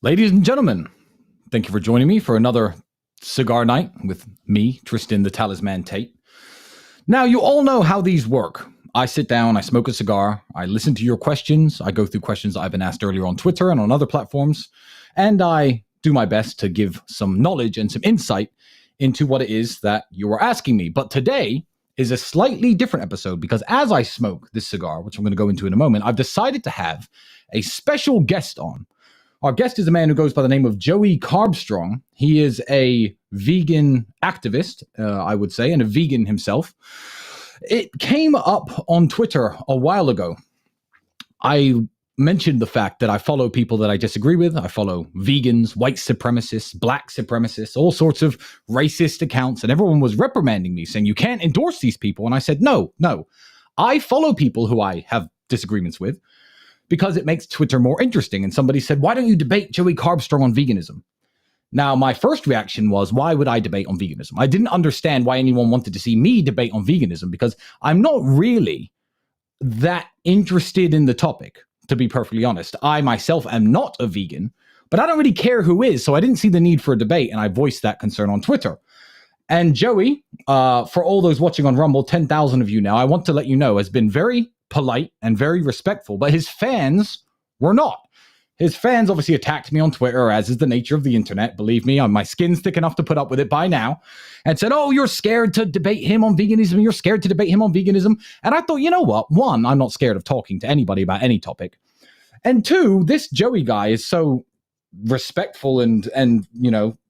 Ladies and gentlemen, thank you for joining me for another cigar night with me, Tristan the Talisman Tate. Now, you all know how these work. I sit down, I smoke a cigar, I listen to your questions, I go through questions I've been asked earlier on Twitter and on other platforms, and I do my best to give some knowledge and some insight into what it is that you are asking me. But today is a slightly different episode because as I smoke this cigar, which I'm going to go into in a moment, I've decided to have a special guest on. Our guest is a man who goes by the name of Joey Carbstrong. He is a vegan activist, I would say, and a vegan himself. It came up on Twitter a while ago. I mentioned the fact that I follow people that I disagree with. I follow vegans, white supremacists, black supremacists, all sorts of racist accounts, and everyone was reprimanding me, saying, you can't endorse these people. And I said, no. I follow people who I have disagreements with, because it makes Twitter more interesting. And somebody said, why don't you debate Joey Carbstrong on veganism? Now, my first reaction was, why would I debate on veganism? I didn't understand why anyone wanted to see me debate on veganism, because I'm not really that interested in the topic, to be perfectly honest. I myself am not a vegan, but I don't really care who is, so I didn't see the need for a debate, and I voiced that concern on Twitter. And Joey, for all those watching on Rumble, 10,000 of you now, I want to let you know, has been very polite and very respectful, but his fans were not. His fans obviously attacked me on Twitter, as is the nature of the internet. Believe me, my skin's thick enough to put up with it by now, and said, oh, you're scared to debate him on veganism. You're scared to debate him on veganism. And I thought, you know what? One, I'm not scared of talking to anybody about any topic. And two, this Joey guy is so respectful and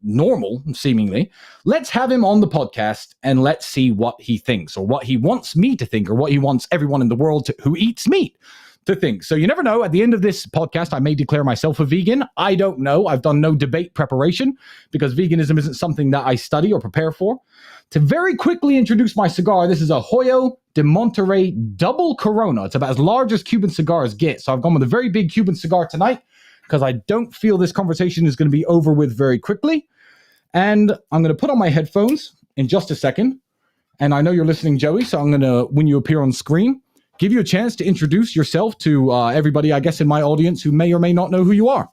normal, seemingly. Let's have him on the podcast and let's see what he thinks, or what he wants me to think, or what he wants everyone in the world who eats meat to think. So you never know. At the end of this podcast, I may declare myself a vegan. I don't know. I've done no debate preparation because veganism isn't something that I study or prepare for. To very quickly introduce my cigar, this is a Hoyo de Monterrey Double Corona. It's about as large as Cuban cigars get. So I've gone with a very big Cuban cigar tonight, because I don't feel this conversation is going to be over with very quickly. And I'm going to put on my headphones in just a second. And I know you're listening, Joey, so I'm going to, when you appear on screen, give you a chance to introduce yourself to everybody, I guess, in my audience who may or may not know who you are.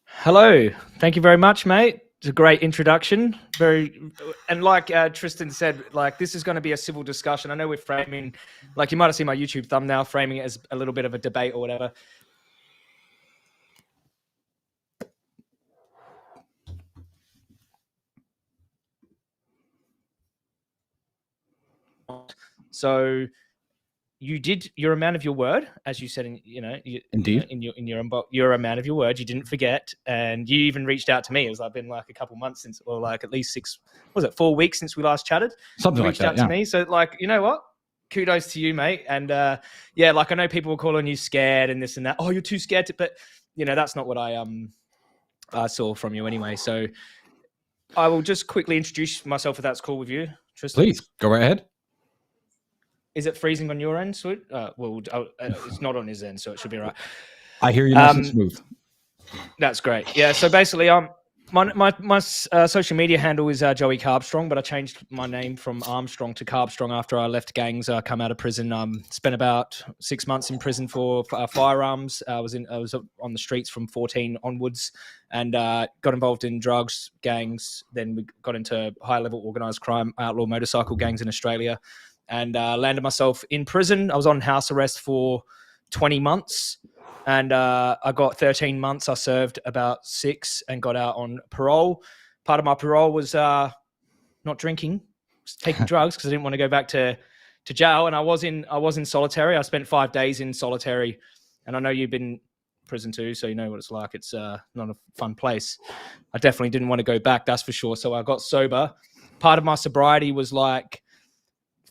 Hello. Thank you very much, mate. It's a great introduction. And like Tristan said, like, this is going to be a civil discussion. I know we're framing, like, you might have seen my YouTube thumbnail, framing it as a little bit of a debate or whatever. So you're a man of your word, as you said, Indeed. in your inbox, you're a man of your word. You didn't forget. And you even reached out to me. It was been like a couple months since, or like at least 4 weeks since we last chatted? Something like that, reached out to me. So like, you know what? Kudos to you, mate. And like, I know people were calling you scared and this and that. Oh, you're too scared to, but that's not what I saw from you anyway. So I will just quickly introduce myself, if that's cool with you, Tristan. Please, go right ahead. Is it freezing on your end, Sweet? It's not on his end, so it should be right. I hear you nice and smooth. That's great. Yeah, so basically, my social media handle is Joey Carbstrong, but I changed my name from Armstrong to Carbstrong after I left gangs. I come out of prison. Spent about 6 months in prison for firearms. I was on the streets from 14 onwards, and got involved in drugs, gangs. Then we got into high-level organised crime, outlaw motorcycle gangs in Australia. And landed myself in prison. I was on house arrest for 20 months, and I got 13 months. I served about 6 and got out on parole. Part of my parole was not drinking, taking drugs, because I didn't want to go back to jail. And I was in solitary. I spent 5 days in solitary, and I know you've been in prison too, so you know what it's like. It's not a fun place. I definitely didn't want to go back, that's for sure. So I got sober. Part of my sobriety was like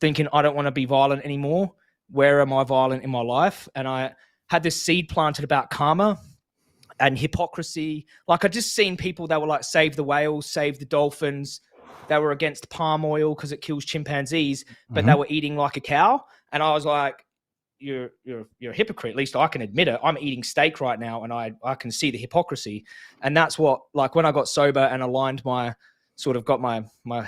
thinking, I don't want to be violent anymore. Where am I violent in my life? And I had this seed planted about karma and hypocrisy. Like, I just seen people that were like, save the whales, save the dolphins. They were against palm oil because it kills chimpanzees, but they were eating like a cow. And I was like, you're a hypocrite. At least I can admit it. I'm eating steak right now, and I can see the hypocrisy. And that's what, like, when I got sober and aligned got my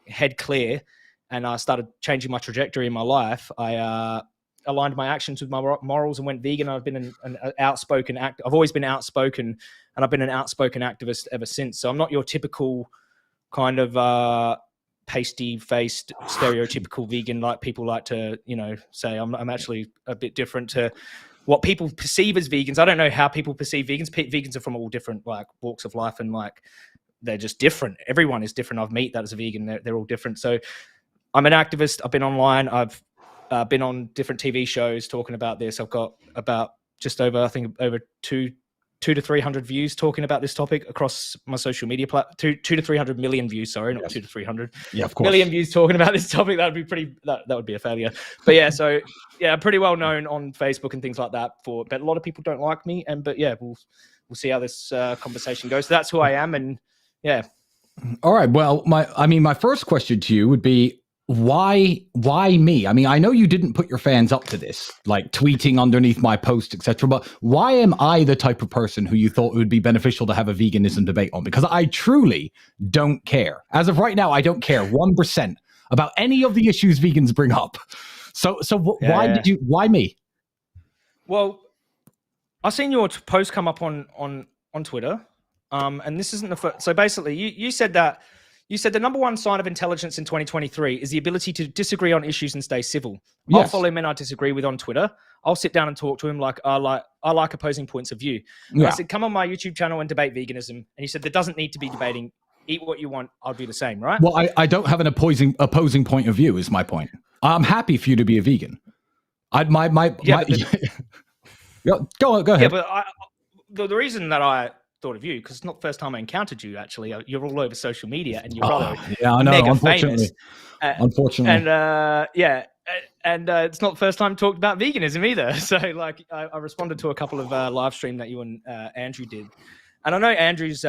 head clear, and I started changing my trajectory in my life, I aligned my actions with my morals and went vegan. I've been an outspoken I've always been outspoken, and I've been an outspoken activist ever since. So I'm not your typical kind of pasty-faced, stereotypical vegan like people like to, say. I'm actually a bit different to what people perceive as vegans. I don't know how people perceive vegans. Vegans are from all different walks of life, and they're just different. Everyone is different. I've met that as a vegan. They're all different. So I'm an activist. I've been online. I've been on different TV shows talking about this. I've got about just over, I think, over 200 to 300 views talking about this topic across my social media platform. 200 to 300 million views. Sorry, not 200 to 300. Yeah, of course. Million views talking about this topic. That would be a failure. But yeah, so yeah, pretty well known on Facebook and things like that. But a lot of people don't like me. But yeah, we'll see how this conversation goes. So that's who I am, and yeah. All right. Well, my first question to you would be, why me? I mean, I know you didn't put your fans up to this, like tweeting underneath my post, etc. But why am I the type of person who you thought it would be beneficial to have a veganism debate on? Because I truly don't care. As of right now, I don't care 1% about any of the issues vegans bring up. So why me? Well, I've seen your post come up on Twitter, and this isn't the first. So basically, you said that. You said the number one sign of intelligence in 2023 is the ability to disagree on issues and stay civil. Yes. I'll follow men I disagree with on Twitter. I'll sit down and talk to him like I like opposing points of view. Yeah. I said, come on my YouTube channel and debate veganism. And he said, there doesn't need to be debating. Eat what you want. I'll do the same, right? Well, I don't have an opposing point of view is my point. I'm happy for you to be a vegan. Go ahead. Yeah, but the reason that I thought of you, because it's not the first time I encountered you. Actually, you're all over social media, and you're mega famous. Unfortunately, and it's not the first time I talked about veganism either. So, I responded to a couple of live stream that you and Andrew did, and I know Andrew's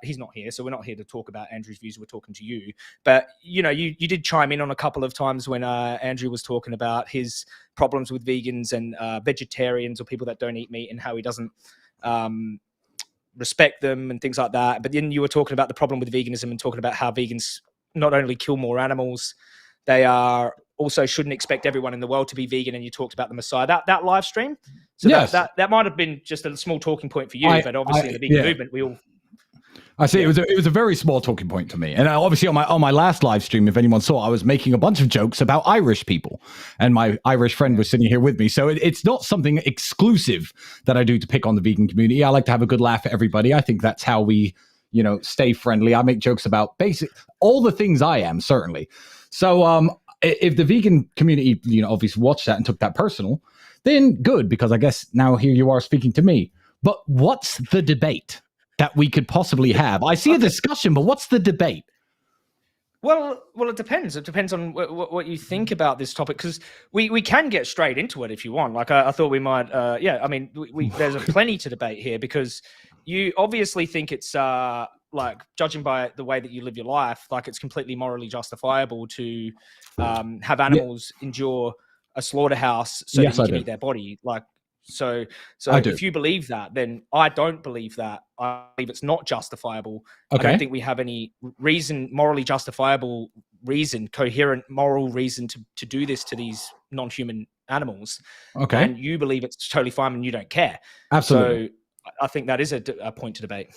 he's not here, so we're not here to talk about Andrew's views. We're talking to you, but you did chime in on a couple of times when Andrew was talking about his problems with vegans and vegetarians or people that don't eat meat, and how he doesn't respect them and things like that. But then you were talking about the problem with veganism and talking about how vegans not only kill more animals, they are also shouldn't expect everyone in the world to be vegan. And you talked about the Messiah, that live stream. So yes. that might have been just a small talking point for you, but obviously in the vegan movement, we all. I see. It was a very small talking point to me, and obviously on my last live stream, if anyone saw, I was making a bunch of jokes about Irish people, and my Irish friend was sitting here with me. So it's not something exclusive that I do to pick on the vegan community. I like to have a good laugh at everybody. I think that's how we, stay friendly. I make jokes about all the things I am, certainly. So if the vegan community, obviously watched that and took that personal, then good, because I guess now here you are speaking to me. But what's the debate that we could possibly have? I see a discussion, but what's the debate? Well, it depends. It depends on what you think about this topic, because we can get straight into it if you want. I thought we might. I mean, there's plenty to debate here, because you obviously think it's judging by the way that you live your life, it's completely morally justifiable to have animals endure a slaughterhouse so that you can eat their body. So if you believe that, then I don't believe that. I believe it's not justifiable. Okay. I don't think we have any morally justifiable coherent moral reason to do this to these non-human animals. Okay. And you believe it's totally fine and you don't care. Absolutely. So I think that is a point to debate.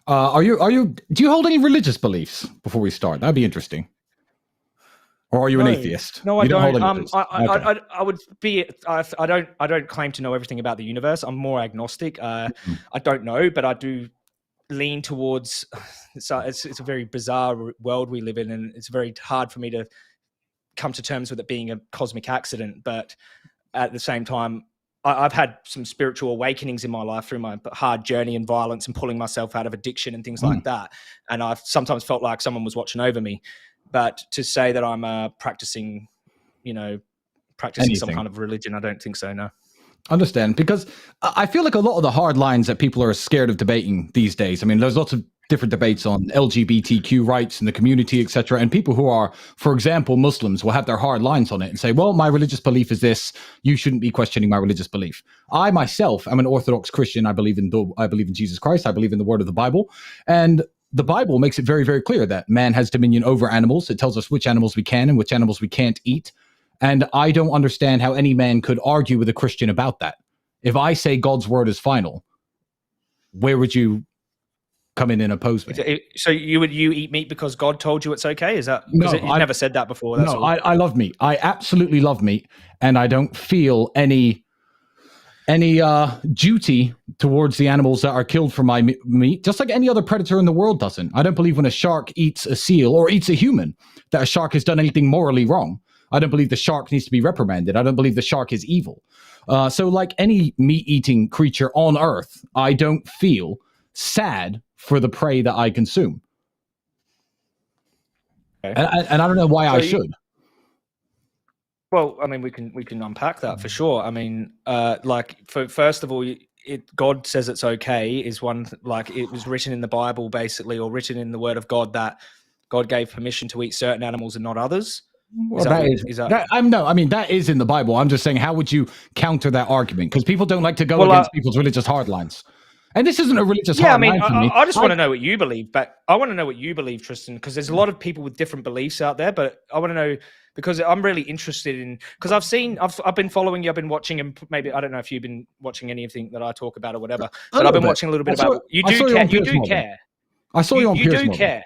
Do you hold any religious beliefs before we start? That'd be interesting. Or are you an atheist? No, I don't. I would be. I don't claim to know everything about the universe. I'm more agnostic. I don't know, but I do lean towards. It's a very bizarre world we live in, and it's very hard for me to come to terms with it being a cosmic accident. But at the same time, I've had some spiritual awakenings in my life through my hard journey and violence and pulling myself out of addiction and things like that. And I've sometimes felt like someone was watching over me. But to say that I'm practicing some kind of religion, I don't think so, no. Understand, because I feel like a lot of the hard lines that people are scared of debating these days, I mean, there's lots of different debates on LGBTQ rights in the community, etc. And people who are, for example, Muslims will have their hard lines on it and say, well, my religious belief is this. You shouldn't be questioning my religious belief. I myself am an Orthodox Christian. I believe in Jesus Christ. I believe in the word of the Bible. And the Bible makes it very, very clear that man has dominion over animals. It tells us which animals we can and which animals we can't eat. And I don't understand how any man could argue with a Christian about that. If I say God's word is final, where would you come in and oppose me? So you eat meat because God told you it's okay? Is that because No, you've never said that before? That's all. I love meat. I absolutely love meat, and I don't feel any duty towards the animals that are killed for my meat, just like any other predator in the world doesn't. I don't believe when a shark eats a seal or eats a human that a shark has done anything morally wrong. I don't believe the shark needs to be reprimanded. I don't believe the shark is evil. So like any meat-eating creature on Earth, I don't feel sad for the prey that I consume. Okay. And I don't know why I should. Well, I mean, we can unpack that for sure. I mean, first of all, God says it's okay is one, like it was written in the Bible basically, or written in the Word of God that God gave permission to eat certain animals and not others. Well, that is in the Bible. I'm just saying, how would you counter that argument? Because people don't like to go against people's religious hardlines. And this isn't a religious hard line for me. I just want to know what you believe, but I want to know what you believe, Tristan, because there's a lot of people with different beliefs out there, but I want to know because I'm really interested in, because I've been following you, I've been watching, and maybe, I don't know if you've been watching anything that I talk about or whatever, but I've been watching a little bit about, you do care. I saw you on Piers Morgan. You do care.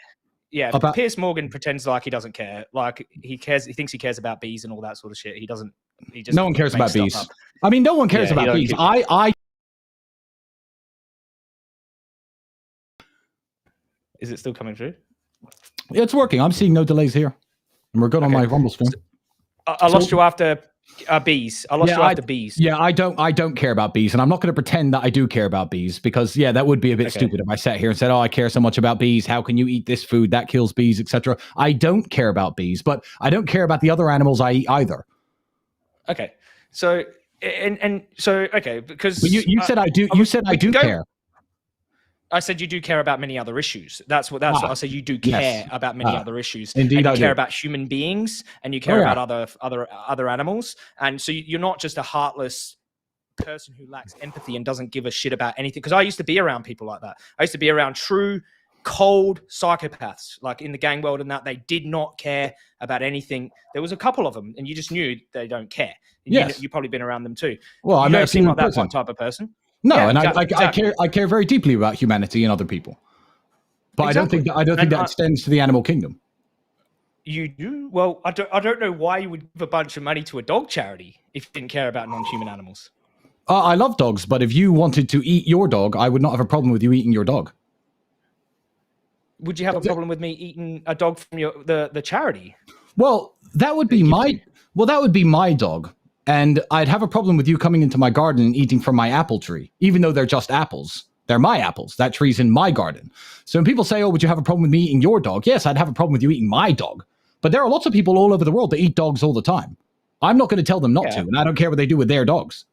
Yeah, Piers Morgan pretends like he doesn't care. Like he cares. He thinks he cares about bees and all that sort of shit. He doesn't. He just no one cares about bees. Up. I mean, no one cares about bees. Is it still coming through? Yeah, it's working. I'm seeing no delays here, and we're good on my Rumble stream. I lost you after bees. I lost you after bees. Yeah, I don't care about bees, and I'm not going to pretend that I do care about bees because that would be a bit stupid if I sat here and said, "Oh, I care so much about bees. How can you eat this food that kills bees, etc." I don't care about bees, but I don't care about the other animals I eat either. Okay, so because but you said I do. You said I do care. I said you do care about many other issues. That's what I said. You do care about many other issues. Indeed, and you care about human beings, and you care about other animals. And so you're not just a heartless person who lacks empathy and doesn't give a shit about anything. Because I used to be around people like that. I used to be around true, cold psychopaths, like in the gang world, and that they did not care about anything. There was a couple of them, and you just knew they don't care. Yes. You've probably been around them too. Well, you don't seem like that type of person. No, I care very deeply about humanity and other people, but I don't think that extends to the animal kingdom. You do? Well, I don't know why you would give a bunch of money to a dog charity if you didn't care about non-human animals. I love dogs, but if you wanted to eat your dog, I would not have a problem with you eating your dog. Would you have a problem with me eating a dog from the charity? Well, that would be my dog. And I'd have a problem with you coming into my garden and eating from my apple tree, even though they're just apples. They're my apples. That tree's in my garden. So when people say, "Oh, would you have a problem with me eating your dog?" Yes, I'd have a problem with you eating my dog. But there are lots of people all over the world that eat dogs all the time. I'm not going to tell them not to, and I don't care what they do with their dogs.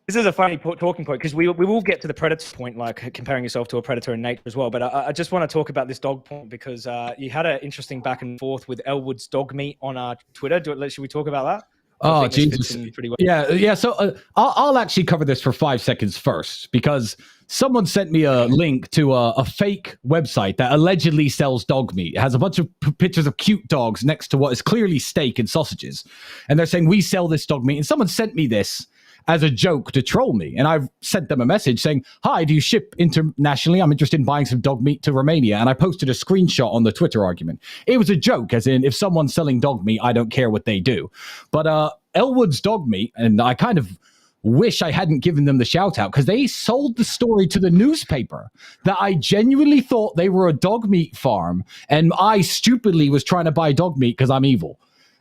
This is a funny talking point because we will get to the predator point, like comparing yourself to a predator in nature as well. But I just want to talk about this dog point because you had an interesting back and forth with Elwood's dog meat on our Twitter. Should we talk about that? Oh, Jesus. Well. Yeah. So I'll actually cover this for 5 seconds first because someone sent me a link to a fake website that allegedly sells dog meat. It has a bunch of pictures of cute dogs next to what is clearly steak and sausages. And they're saying, "We sell this dog meat." And someone sent me this as a joke to troll me. And I've sent them a message saying, "Hi, do you ship internationally? I'm interested in buying some dog meat to Romania." And I posted a screenshot on the Twitter argument. It was a joke, as in, if someone's selling dog meat, I don't care what they do. But Elwood's dog meat, and I kind of wish I hadn't given them the shout out because they sold the story to the newspaper that I genuinely thought they were a dog meat farm. And I stupidly was trying to buy dog meat because I'm evil.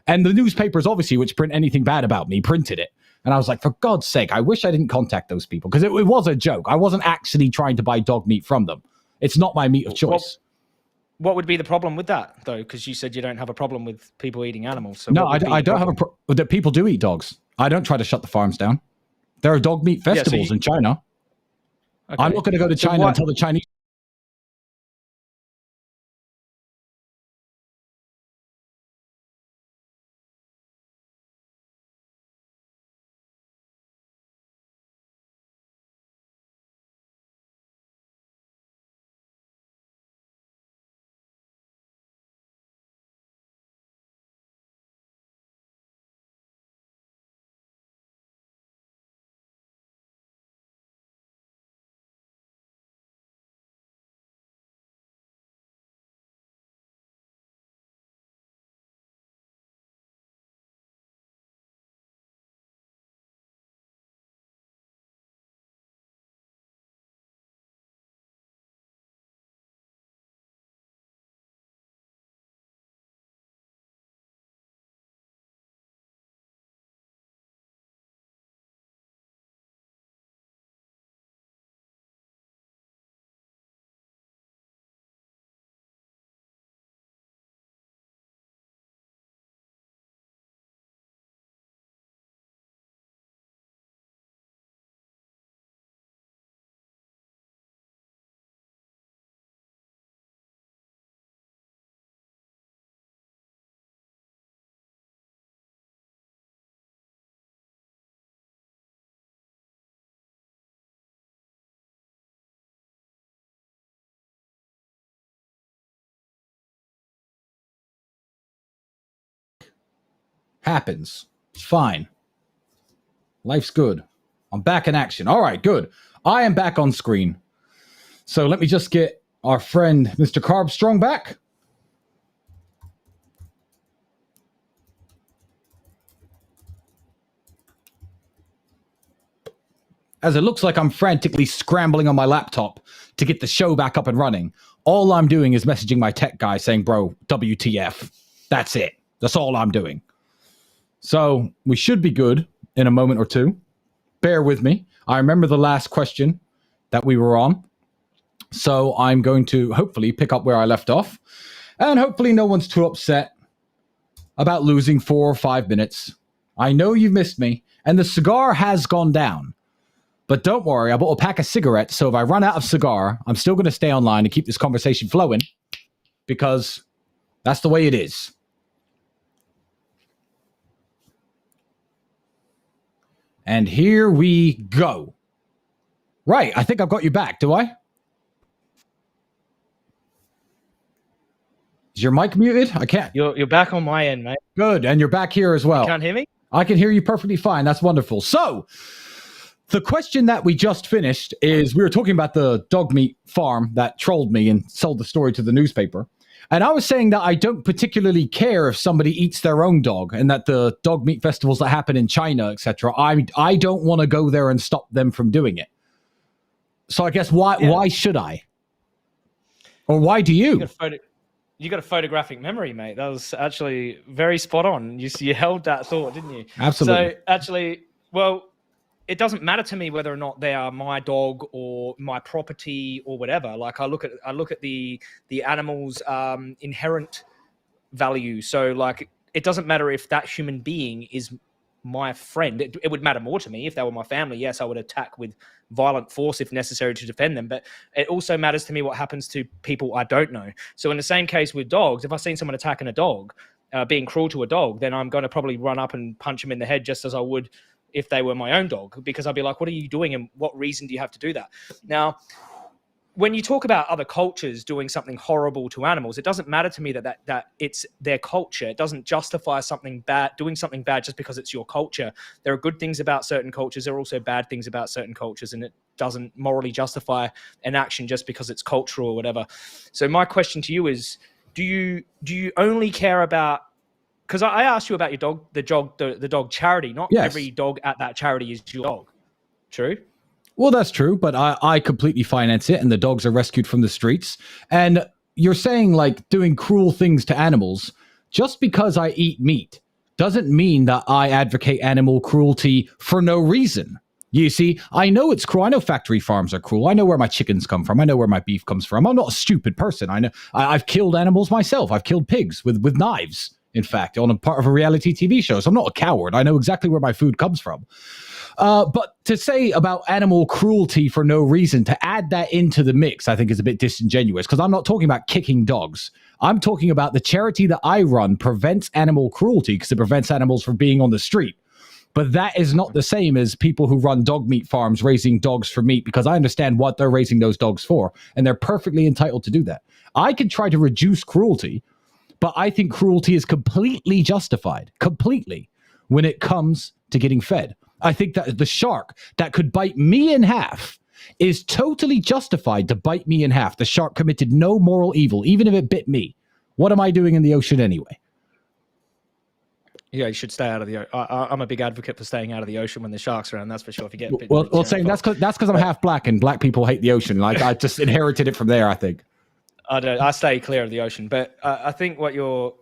And the newspapers, obviously, which print anything bad about me, printed it. And I was like, for God's sake, I wish I didn't contact those people because it was a joke. I wasn't actually trying to buy dog meat from them. It's not my meat of choice. What would be the problem with that, though? Because you said you don't have a problem with people eating animals. So no, I don't have a problem. That people do eat dogs. I don't try to shut the farms down. There are dog meat festivals in China. Okay. I'm not going to go to China until the Chinese Happens. It's fine. Life's good. I'm back in action. All right, good. I am back on screen. So let me just get our friend Mr. Carbstrong back. As it looks like I'm frantically scrambling on my laptop to get the show back up and running. All I'm doing is messaging my tech guy saying, bro, WTF. That's it. That's all I'm doing. So we should be good in a moment or two. Bear with me. I remember the last question that we were on. So I'm going to hopefully pick up where I left off. And hopefully no one's too upset about losing 4 or 5 minutes. I know you've missed me. And the cigar has gone down. But don't worry, I bought a pack of cigarettes, so if I run out of cigar, I'm still going to stay online and keep this conversation flowing, because that's the way it is. And here we go. Right, I think I've got you back, do I? Is your mic muted? I can't. You're back on my end, mate. Good, and you're back here as well. You can't hear me? I can hear you perfectly fine. That's wonderful. So, the question that we just finished is, we were talking about the dog meat farm that trolled me and sold the story to the newspaper. And I was saying that I don't particularly care if somebody eats their own dog, and that the dog meat festivals that happen in China, etc., I don't want to go there and stop them from doing it. So I guess why should I? Or why do you? You got a photographic memory, mate. That was actually very spot on. You held that thought, didn't you? Absolutely. So actually, well, it doesn't matter to me whether or not they are my dog or my property or whatever. Like I look at the animal's inherent value. So like it doesn't matter if that human being is my friend. It would matter more to me if they were my family. Yes, I would attack with violent force if necessary to defend them. But it also matters to me what happens to people I don't know. So in the same case with dogs, if I've seen someone attacking a dog, being cruel to a dog, then I'm going to probably run up and punch him in the head just as I would if they were my own dog, because I'd be like, what are you doing? And what reason do you have to do that? Now, when you talk about other cultures doing something horrible to animals, it doesn't matter to me that it's their culture. It doesn't justify doing something bad just because it's your culture. There are good things about certain cultures. There are also bad things about certain cultures, and it doesn't morally justify an action just because it's cultural or whatever. So my question to you is, do you only care about, because I asked you about your dog, the dog charity. Not every dog at that charity is your dog. True? Well, that's true, but I completely finance it, and the dogs are rescued from the streets. And you're saying, like, doing cruel things to animals. Just because I eat meat doesn't mean that I advocate animal cruelty for no reason. You see, I know it's cruel. I know factory farms are cruel. I know where my chickens come from. I know where my beef comes from. I'm not a stupid person. I know I've killed animals myself. I've killed pigs with knives, in fact, on a part of a reality TV show. So I'm not a coward. I know exactly where my food comes from. But to say about animal cruelty for no reason, to add that into the mix, I think is a bit disingenuous, because I'm not talking about kicking dogs. I'm talking about the charity that I run prevents animal cruelty because it prevents animals from being on the street. But that is not the same as people who run dog meat farms raising dogs for meat, because I understand what they're raising those dogs for, and they're perfectly entitled to do that. I can try to reduce cruelty, but I think cruelty is completely justified, completely, when it comes to getting fed. I think that the shark that could bite me in half is totally justified to bite me in half. The shark committed no moral evil, even if it bit me. What am I doing in the ocean anyway? Yeah, you should stay out of the ocean. I'm a big advocate for staying out of the ocean when the sharks are around. That's for sure. If you get bitten, well, saying that's because I'm half black, and black people hate the ocean. Like I just inherited it from there, I think. I stay clear of the ocean, but I think what you're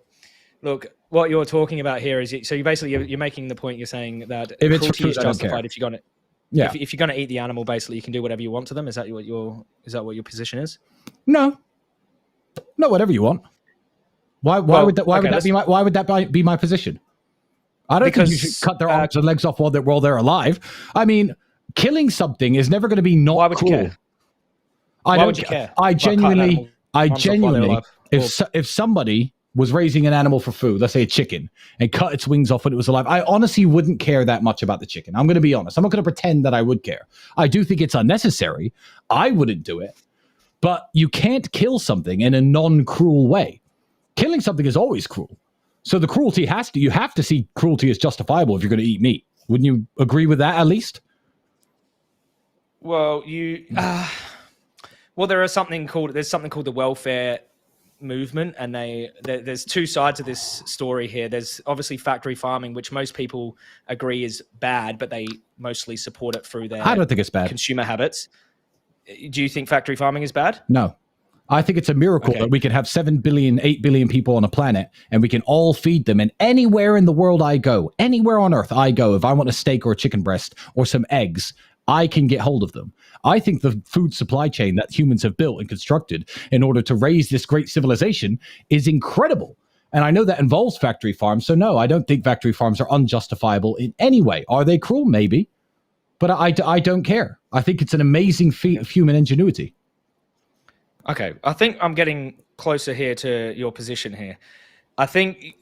talking about here is, so you basically you're making the point. You're saying that if cruelty is justified if you're going to, if you're going to eat the animal, basically you can do whatever you want to them. Is that what your position is? No, whatever you want. Why would that be my position? I don't think you should cut their arms and legs off while they're alive. I mean, killing something is never going to be not why would cool. You care? Why would you care? I genuinely, if somebody was raising an animal for food, let's say a chicken, and cut its wings off when it was alive, I honestly wouldn't care that much about the chicken. I'm going to be honest. I'm not going to pretend that I would care. I do think it's unnecessary. I wouldn't do it. But you can't kill something in a non-cruel way. Killing something is always cruel. So the cruelty you have to see cruelty as justifiable if you're going to eat meat. Wouldn't you agree with that at least? Well, there's something called the welfare movement, and there's two sides of this story here. There's obviously factory farming, which most people agree is bad, but they mostly support it through their I don't think it's bad. consumer habits. Do you think factory farming is bad? No. I think it's a miracle that we can have 7 billion, 8 billion people on a planet, and we can all feed them. And anywhere in the world I go, anywhere on earth I go, if I want a steak or a chicken breast or some eggs, I can get hold of them. I think the food supply chain that humans have built and constructed in order to raise this great civilization is incredible. And I know that involves factory farms. So no, I don't think factory farms are unjustifiable in any way. Are they cruel? Maybe. But I don't care. I think it's an amazing feat of human ingenuity. Okay. I think I'm getting closer here to your position here. I think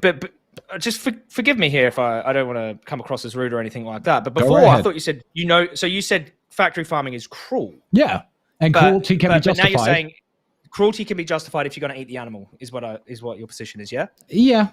but just forgive me here if I don't want to come across as rude or anything like that. But before I thought you said, so you said factory farming is cruel. Yeah. And cruelty can be justified. But now you're saying cruelty can be justified if you're going to eat the animal is what your position is. Yeah. Yeah.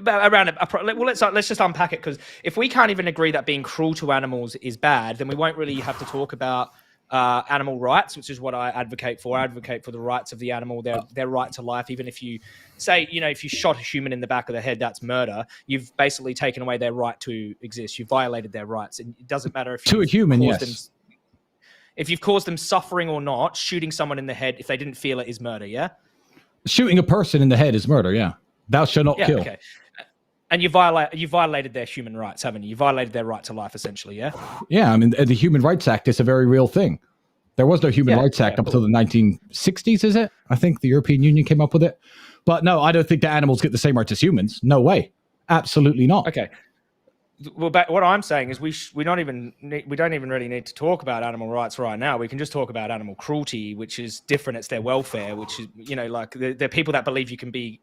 Let's just unpack it, because if we can't even agree that being cruel to animals is bad, then we won't really have to talk about animal rights, which is what I advocate for. I advocate for the rights of the animal, their right to life. Even if you say, if you shot a human in the back of the head, that's murder. You've basically taken away their right to exist. You've violated their rights, and it doesn't matter if to a human, yes. If you've caused them suffering or not. Shooting someone in the head if they didn't feel it is murder. Yeah. Shooting a person in the head is murder. Yeah. Thou shalt not kill. Okay. And you violated their human rights, haven't you? You violated their right to life, essentially, yeah? Yeah, I mean, the Human Rights Act is a very real thing. There was no Human Rights Act up until the 1960s, is it? I think the European Union came up with it. But no, I don't think that animals get the same rights as humans. No way. Absolutely not. Okay. Well, what I'm saying is we don't even really need to talk about animal rights right now. We can just talk about animal cruelty, which is different. It's their welfare, which is, like they're people that believe you can be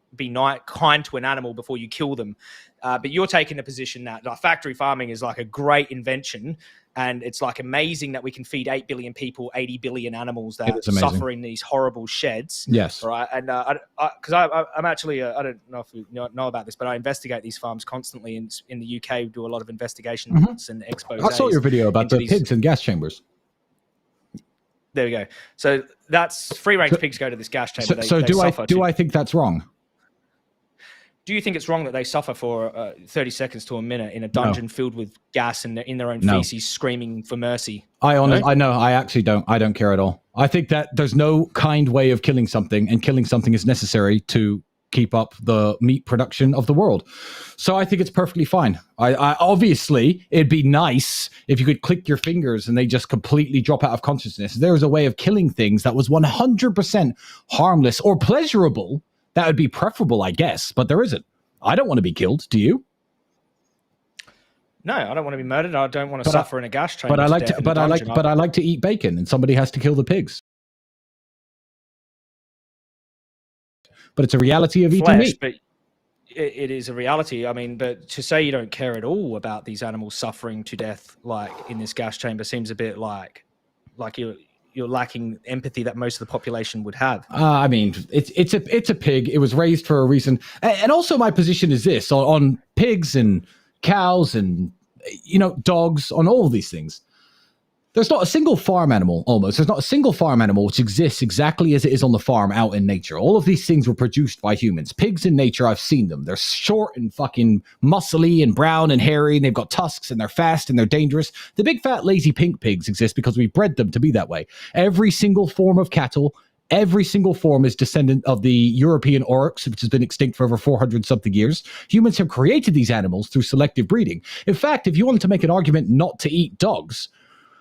kind to an animal before you kill them. But you're taking the position that factory farming is like a great invention, and it's like amazing that we can feed 8 billion people, 80 billion animals that suffer in these horrible sheds. Yes. Right. And because I'm actually, I don't know if you know about this, but I investigate these farms constantly in the UK. We do a lot of investigations and expos. I saw your video about the pigs in gas chambers. There we go. So that's free range pigs go to this gas chamber. Do I think that's wrong? Do you think it's wrong that they suffer for 30 seconds to a minute in a dungeon filled with gas and in their own feces, screaming for mercy? I actually don't. I don't care at all. I think that there's no kind way of killing something, and killing something is necessary to keep up the meat production of the world. So I think it's perfectly fine. I obviously, it'd be nice if you could click your fingers and they just completely drop out of consciousness. There was a way of killing things that was 100% harmless or pleasurable. That would be preferable, I guess, but there isn't. I don't want to be killed. Do you? No, I don't want to be murdered. I don't want to suffer in a gas chamber. But I like to eat bacon, and somebody has to kill the pigs. But it's a reality of eating meat. But it is a reality. I mean, but to say you don't care at all about these animals suffering to death, like in this gas chamber, seems a bit like you're lacking empathy that most of the population would have. I mean, it's a pig. It was raised for a reason. And also my position is this on pigs and cows and, dogs, on all of these things. There's not a single farm animal, almost. There's not a single farm animal which exists exactly as it is on the farm out in nature. All of these things were produced by humans. Pigs in nature, I've seen them. They're short and fucking muscly and brown and hairy, and they've got tusks, and they're fast and they're dangerous. The big fat lazy pink pigs exist because we bred them to be that way. Every single form of cattle, every single form is descendant of the European oryx, which has been extinct for over 400-something years. Humans have created these animals through selective breeding. In fact, if you wanted to make an argument not to eat dogs,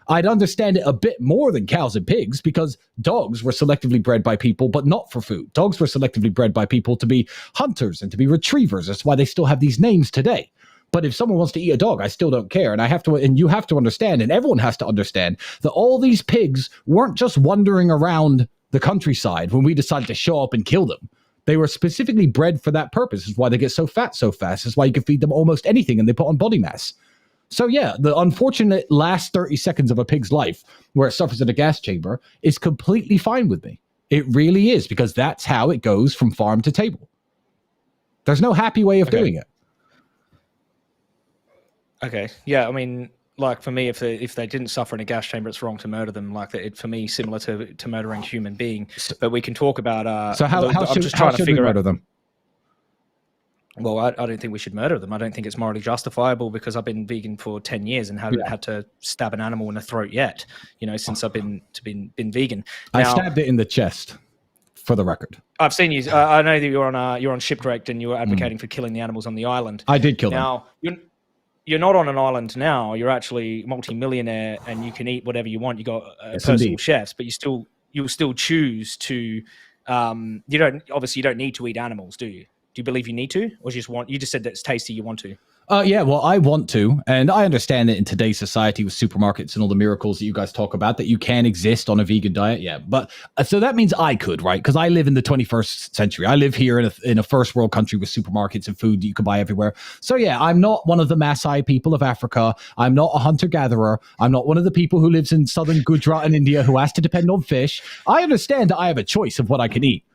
I'd understand it a bit more than cows and pigs, because dogs were selectively bred by people, but not for food. Dogs were selectively bred by people to be hunters and to be retrievers. That's why they still have these names today. But if someone wants to eat a dog, I still don't care. And you have to understand, and everyone has to understand, that all these pigs weren't just wandering around the countryside when we decided to show up and kill them. They were specifically bred for that purpose. That's why they get so fat so fast. That's why you can feed them almost anything and they put on body mass. So yeah, the unfortunate last 30 seconds of a pig's life where it suffers in a gas chamber is completely fine with me. It really is, because that's how it goes from farm to table. There's no happy way of doing it. Okay. Yeah. I mean, like for me, if they didn't suffer in a gas chamber, it's wrong to murder them. Like for me, similar to murdering a human being. But we can talk about. So how should we murder them? Well, I don't think we should murder them. I don't think it's morally justifiable because I've been vegan for 10 years and haven't had to stab an animal in the throat yet. Since I've been vegan. Now, I stabbed it in the chest, for the record. I've seen you. I know that you're on Shipwrecked and you were advocating for killing the animals on the island. I did kill them. Now you're not on an island now. You're actually multi-millionaire and you can eat whatever you want. You got personal chefs, but you'll still choose to. You don't need to eat animals, do you? Do you believe you need to, or you just said that it's tasty, you want to? Yeah, well, I want to, and I understand that in today's society with supermarkets and all the miracles that you guys talk about, that you can exist on a vegan diet. Yeah, but so that means I could, right? Because I live in the 21st century. I live here in a first world country with supermarkets and food that you can buy everywhere. So yeah, I'm not one of the Maasai people of Africa. I'm not a hunter-gatherer. I'm not one of the people who lives in southern Gujarat in India who has to depend on fish. I understand that I have a choice of what I can eat.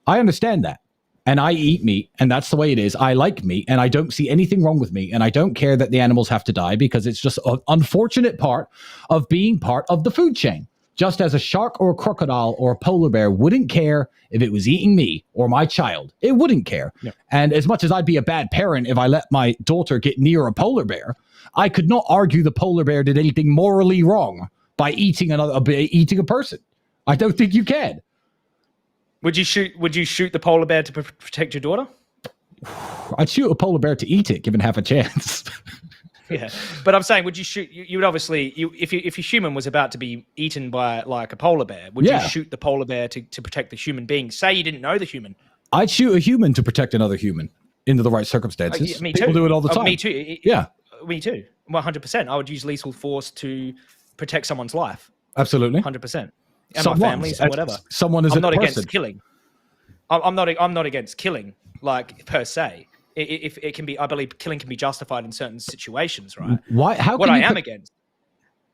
I understand that. And I eat meat, and that's the way it is. I like meat, and I don't see anything wrong with meat, and I don't care that the animals have to die because it's just an unfortunate part of being part of the food chain. Just as a shark or a crocodile or a polar bear wouldn't care if it was eating me or my child. It wouldn't care. Yeah. And as much as I'd be a bad parent if I let my daughter get near a polar bear, I could not argue the polar bear did anything morally wrong by eating a person. I don't think you can. Would you shoot the polar bear to protect your daughter? I'd shoot a polar bear to eat it, given half a chance. Yeah, but I'm saying, would you shoot? You would obviously, if your human was about to be eaten by like a polar bear, would you shoot the polar bear to protect the human being? Say you didn't know the human. I'd shoot a human to protect another human into the right circumstances. Me too. People do it all the time. Me too. Yeah, me too. 100%. I would use lethal force to protect someone's life. Absolutely. 100%. And my families or whatever. Someone is. I'm not against killing. I'm not against killing, like per se. If it can be, I believe killing can be justified in certain situations, right? Why? How? What I am against.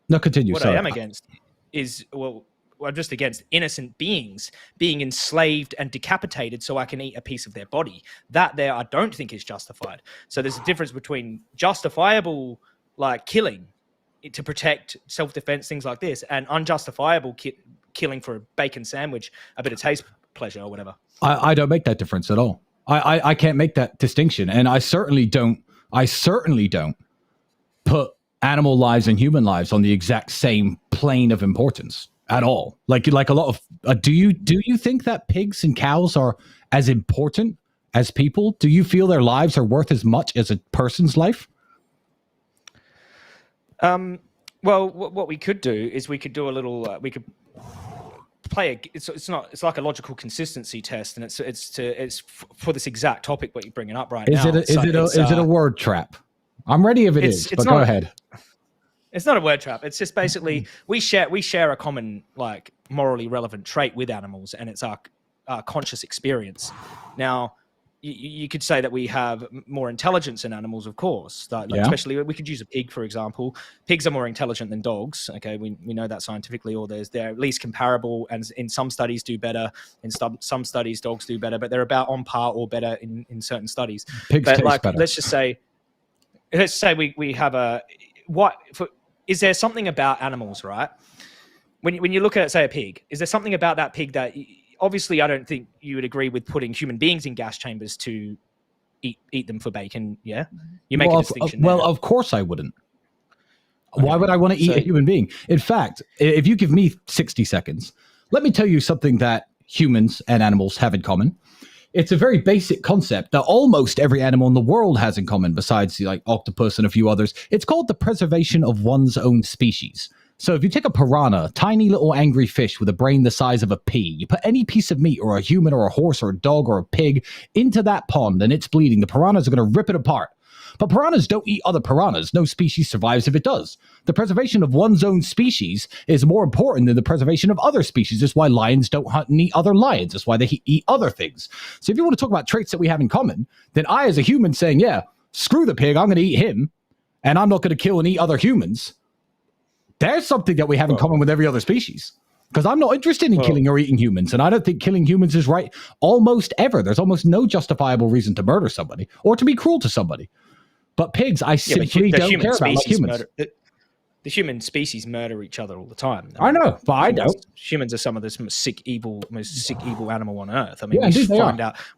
No, continue. What I am against is I'm just against innocent beings being enslaved and decapitated so I can eat a piece of their body. That there, I don't think is justified. So there's a difference between justifiable like killing to protect self-defense, things like this, and unjustifiable killing for a bacon sandwich, a bit of taste pleasure or whatever. I don't make that difference at all. I can't make that distinction, and I certainly don't put animal lives and human lives on the exact same plane of importance at all. Like a lot of do you think that pigs and cows are as important as people? Do you feel their lives are worth as much as a person's life? Well, what we could do is we could do a little. We could play it's like a logical consistency test, and it's for this exact topic what you're bringing up right now. Is it a word trap? I'm ready if it is, but go ahead. It's not a word trap. It's just basically we share a common like morally relevant trait with animals, and it's our conscious experience. Now, you could say that we have more intelligence in animals, of course. Especially, we could use a pig, for example. Pigs are more intelligent than dogs. Okay, we know that scientifically, or they're at least comparable, and in some studies do better. In some studies, dogs do better, but they're about on par or better in certain studies. Pigs taste better. Let's say we have is there something about animals, right? When you look at, say, a pig, is there something about that pig that obviously I don't think you would agree with putting human beings in gas chambers to eat them for bacon? Yeah, you make a distinction. Well, of course I wouldn't. Okay. Why would I want to eat a human being? In fact, if you give me 60 seconds, let me tell you something that humans and animals have in common. It's a very basic concept that almost every animal in the world has in common, besides like octopus and a few others. It's called the preservation of one's own species. So if you take a piranha, tiny little angry fish with a brain the size of a pea, you put any piece of meat or a human or a horse or a dog or a pig into that pond and it's bleeding, the piranhas are going to rip it apart. But piranhas don't eat other piranhas. No species survives if it does. The preservation of one's own species is more important than the preservation of other species. That's why lions don't hunt and eat other lions. That's why they eat other things. So if you want to talk about traits that we have in common, then I, as a human, saying, yeah, screw the pig, I'm going to eat him, and I'm not going to kill and eat other humans. There's something that we have in common with every other species. Because I'm not interested in killing or eating humans, and I don't think killing humans is right almost ever. There's almost no justifiable reason to murder somebody or to be cruel to somebody. But pigs, I simply don't care about like humans. The human species murder each other all the time. I know, but I don't. Humans are some of the most sick, evil animal on earth. I mean,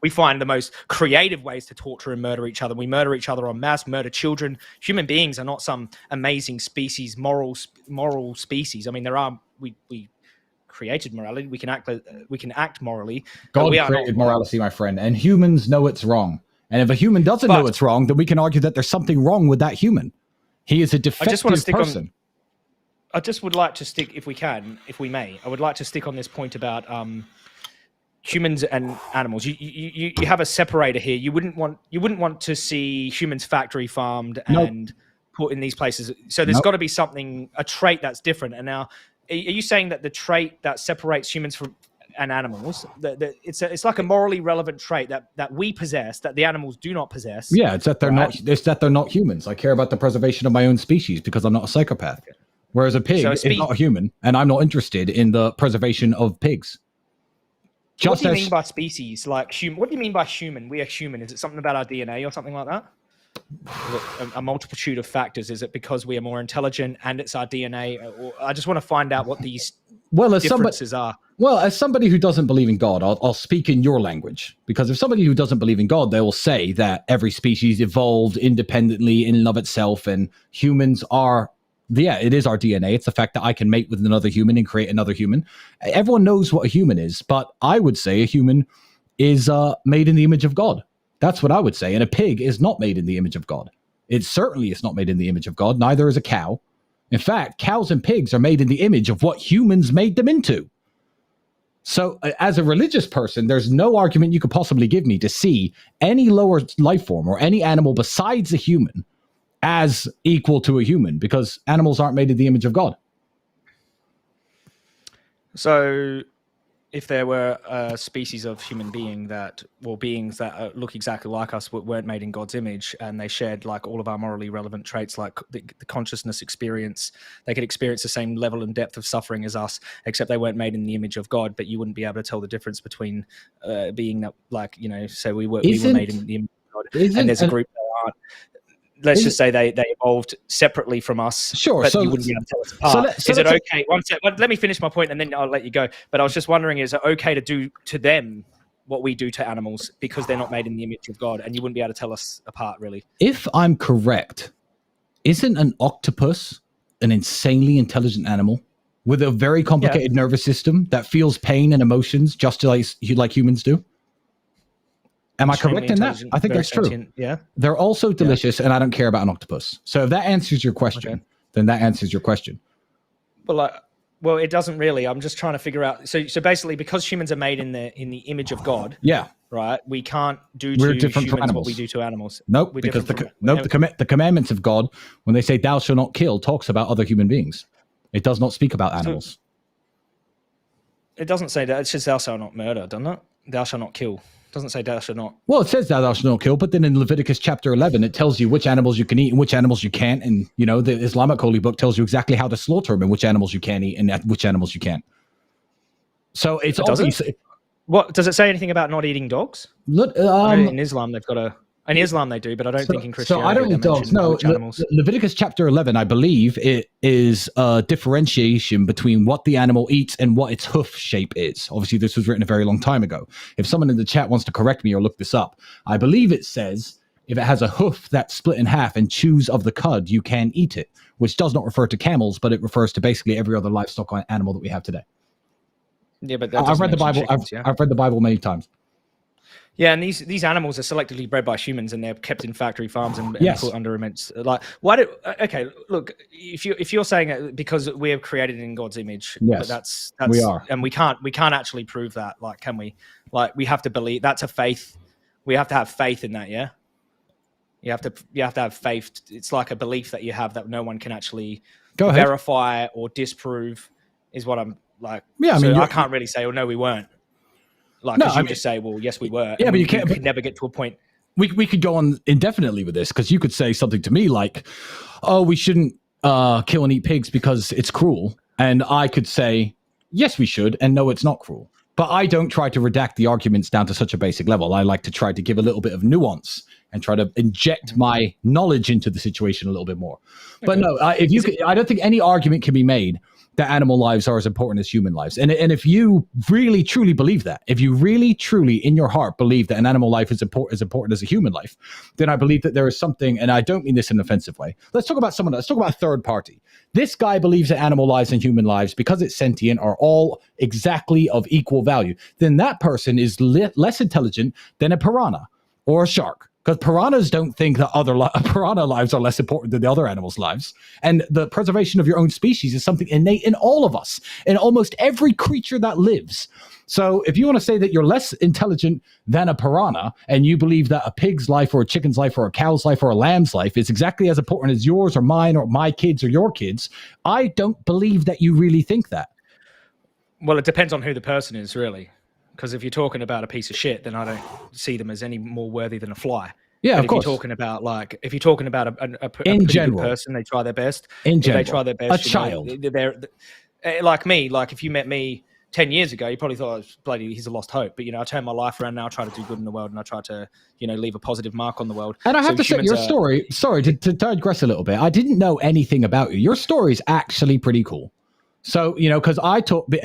we find the most creative ways to torture and murder each other. We murder each other en masse, murder children. Human beings are not some amazing species, moral species. I mean, we created morality. We can act morally. God created morality, my friend, and humans know it's wrong. And if a human doesn't know it's wrong, then we can argue that there's something wrong with that human. He is a defective person. I just would like to stick, if we may, I would like to stick on this point about humans and animals. You have a separator here. You wouldn't want to see humans factory farmed and put in these places. So there's got to be a trait that's different. And now, are you saying that the trait that separates humans from and animals, it's like a morally relevant trait that we possess that the animals do not possess? Yeah, it's that they're not humans. I care about the preservation of my own species because I'm not a psychopath. Okay. Whereas a pig is not a human, and I'm not interested in the preservation of pigs. What do you mean by species? Like what do you mean by human? We are human. Is it something about our DNA or something like that? A multitude of factors. Is it because we are more intelligent and it's our DNA? Or I just want to find out what these differences are. Well, as somebody who doesn't believe in God, I'll speak in your language. Because if somebody who doesn't believe in God, they will say that every species evolved independently in and of itself, and humans are, it is our DNA. It's the fact that I can mate with another human and create another human. Everyone knows what a human is, but I would say a human is made in the image of God. That's what I would say. And a pig is not made in the image of God. It certainly is not made in the image of God. Neither is a cow. In fact, cows and pigs are made in the image of what humans made them into. So as a religious person, there's no argument you could possibly give me to see any lower life form or any animal besides a human as equal to a human, because animals aren't made in the image of God. So if there were a species of human beings that look exactly like us, but weren't made in God's image, and they shared like all of our morally relevant traits, like the consciousness experience, they could experience the same level and depth of suffering as us, except they weren't made in the image of God. But you wouldn't be able to tell the difference between being that, like, so we were made in the image of God, and there's a group that aren't. Let's just say they evolved separately from us. Sure. But you wouldn't be able to tell us apart. Is it okay? One sec, let me finish my point and then I'll let you go. But I was just wondering, is it okay to do to them what we do to animals because they're not made in the image of God, and you wouldn't be able to tell us apart, really? If I'm correct, isn't an octopus an insanely intelligent animal with a very complicated nervous system that feels pain and emotions just like humans do? Am I correct in that? I think that's true. Yeah. They're also delicious, and I don't care about an octopus. So if that answers your question, then that answers your question. Well, it doesn't really. I'm just trying to figure out. So basically, because humans are made in the image of God, right? We can't do to humans what we do to animals. Nope, because the commandments of God, when they say "Thou shalt not kill," talks about other human beings. It does not speak about animals. It doesn't say that. It says "Thou shalt not murder," doesn't it? "Thou shalt not kill." Doesn't say thou shalt not. Well, it says thou shalt not kill, but then in Leviticus chapter 11, it tells you which animals you can eat and which animals you can't. And, the Islamic holy book tells you exactly how to slaughter them and which animals you can eat and which animals you can't. So it's obviously... What, does it say anything about not eating dogs? Look, in Islam, they've got a... In Islam, they do, but I don't think in Christianity. So I don't eat dogs. No, Leviticus chapter 11, I believe it is a differentiation between what the animal eats and what its hoof shape is. Obviously, this was written a very long time ago. If someone in the chat wants to correct me or look this up, I believe it says if it has a hoof that's split in half and chews of the cud, you can eat it, which does not refer to camels, but it refers to basically every other livestock animal that we have today. Yeah, but I've read the Bible. I've read the Bible many times. Yeah, and these animals are selectively bred by humans, and they're kept in factory farms and put under immense look, if you're saying it because we are created in God's image, that's we are, and we can't actually prove that. Like, can we? Like, we have to believe that's a faith. We have to have faith in that. Yeah, you have to have faith. It's like a belief that you have that no one can actually verify or disprove. Is what I'm like. Yeah, I can't really say, oh no, we weren't. Like, just say, well, yes, we were. Yeah, but you can't. We could never get to a point. We could go on indefinitely with this, because you could say something to me like, "Oh, we shouldn't kill and eat pigs because it's cruel," and I could say, yes, we should, and no, it's not cruel. But I don't try to redact the arguments down to such a basic level. I like to try to give a little bit of nuance and try to inject my knowledge into the situation a little bit more. But no, I don't think any argument can be made that animal lives are as important as human lives. And if you really truly believe that, if you really truly in your heart believe that an animal life is important as a human life, then I believe that there is something, and I don't mean this in an offensive way. Let's talk about someone. Let's talk about a third party. This guy believes that animal lives and human lives, because it's sentient, are all exactly of equal value. Then that person is less intelligent than a piranha or a shark. Because piranhas don't think that piranha lives are less important than the other animals' lives. And the preservation of your own species is something innate in all of us, in almost every creature that lives. So if you want to say that you're less intelligent than a piranha, and you believe that a pig's life or a chicken's life or a cow's life or a lamb's life is exactly as important as yours or mine or my kids or your kids, I don't believe that you really think that. Well, it depends on who the person is, really. Because if you're talking about a piece of shit, then I don't see them as any more worthy than a fly. Yeah, but of course. If you're talking about a in pretty general good person, they try their best. In general, they try their best. A child, they're like me. Like if you met me 10 years ago, you probably thought, bloody, he's a lost hope. But I turned my life around now. I try to do good in the world, and I try to leave a positive mark on the world. And I have to say, your story. Sorry to digress a little bit. I didn't know anything about you. Your story is actually pretty cool. So, because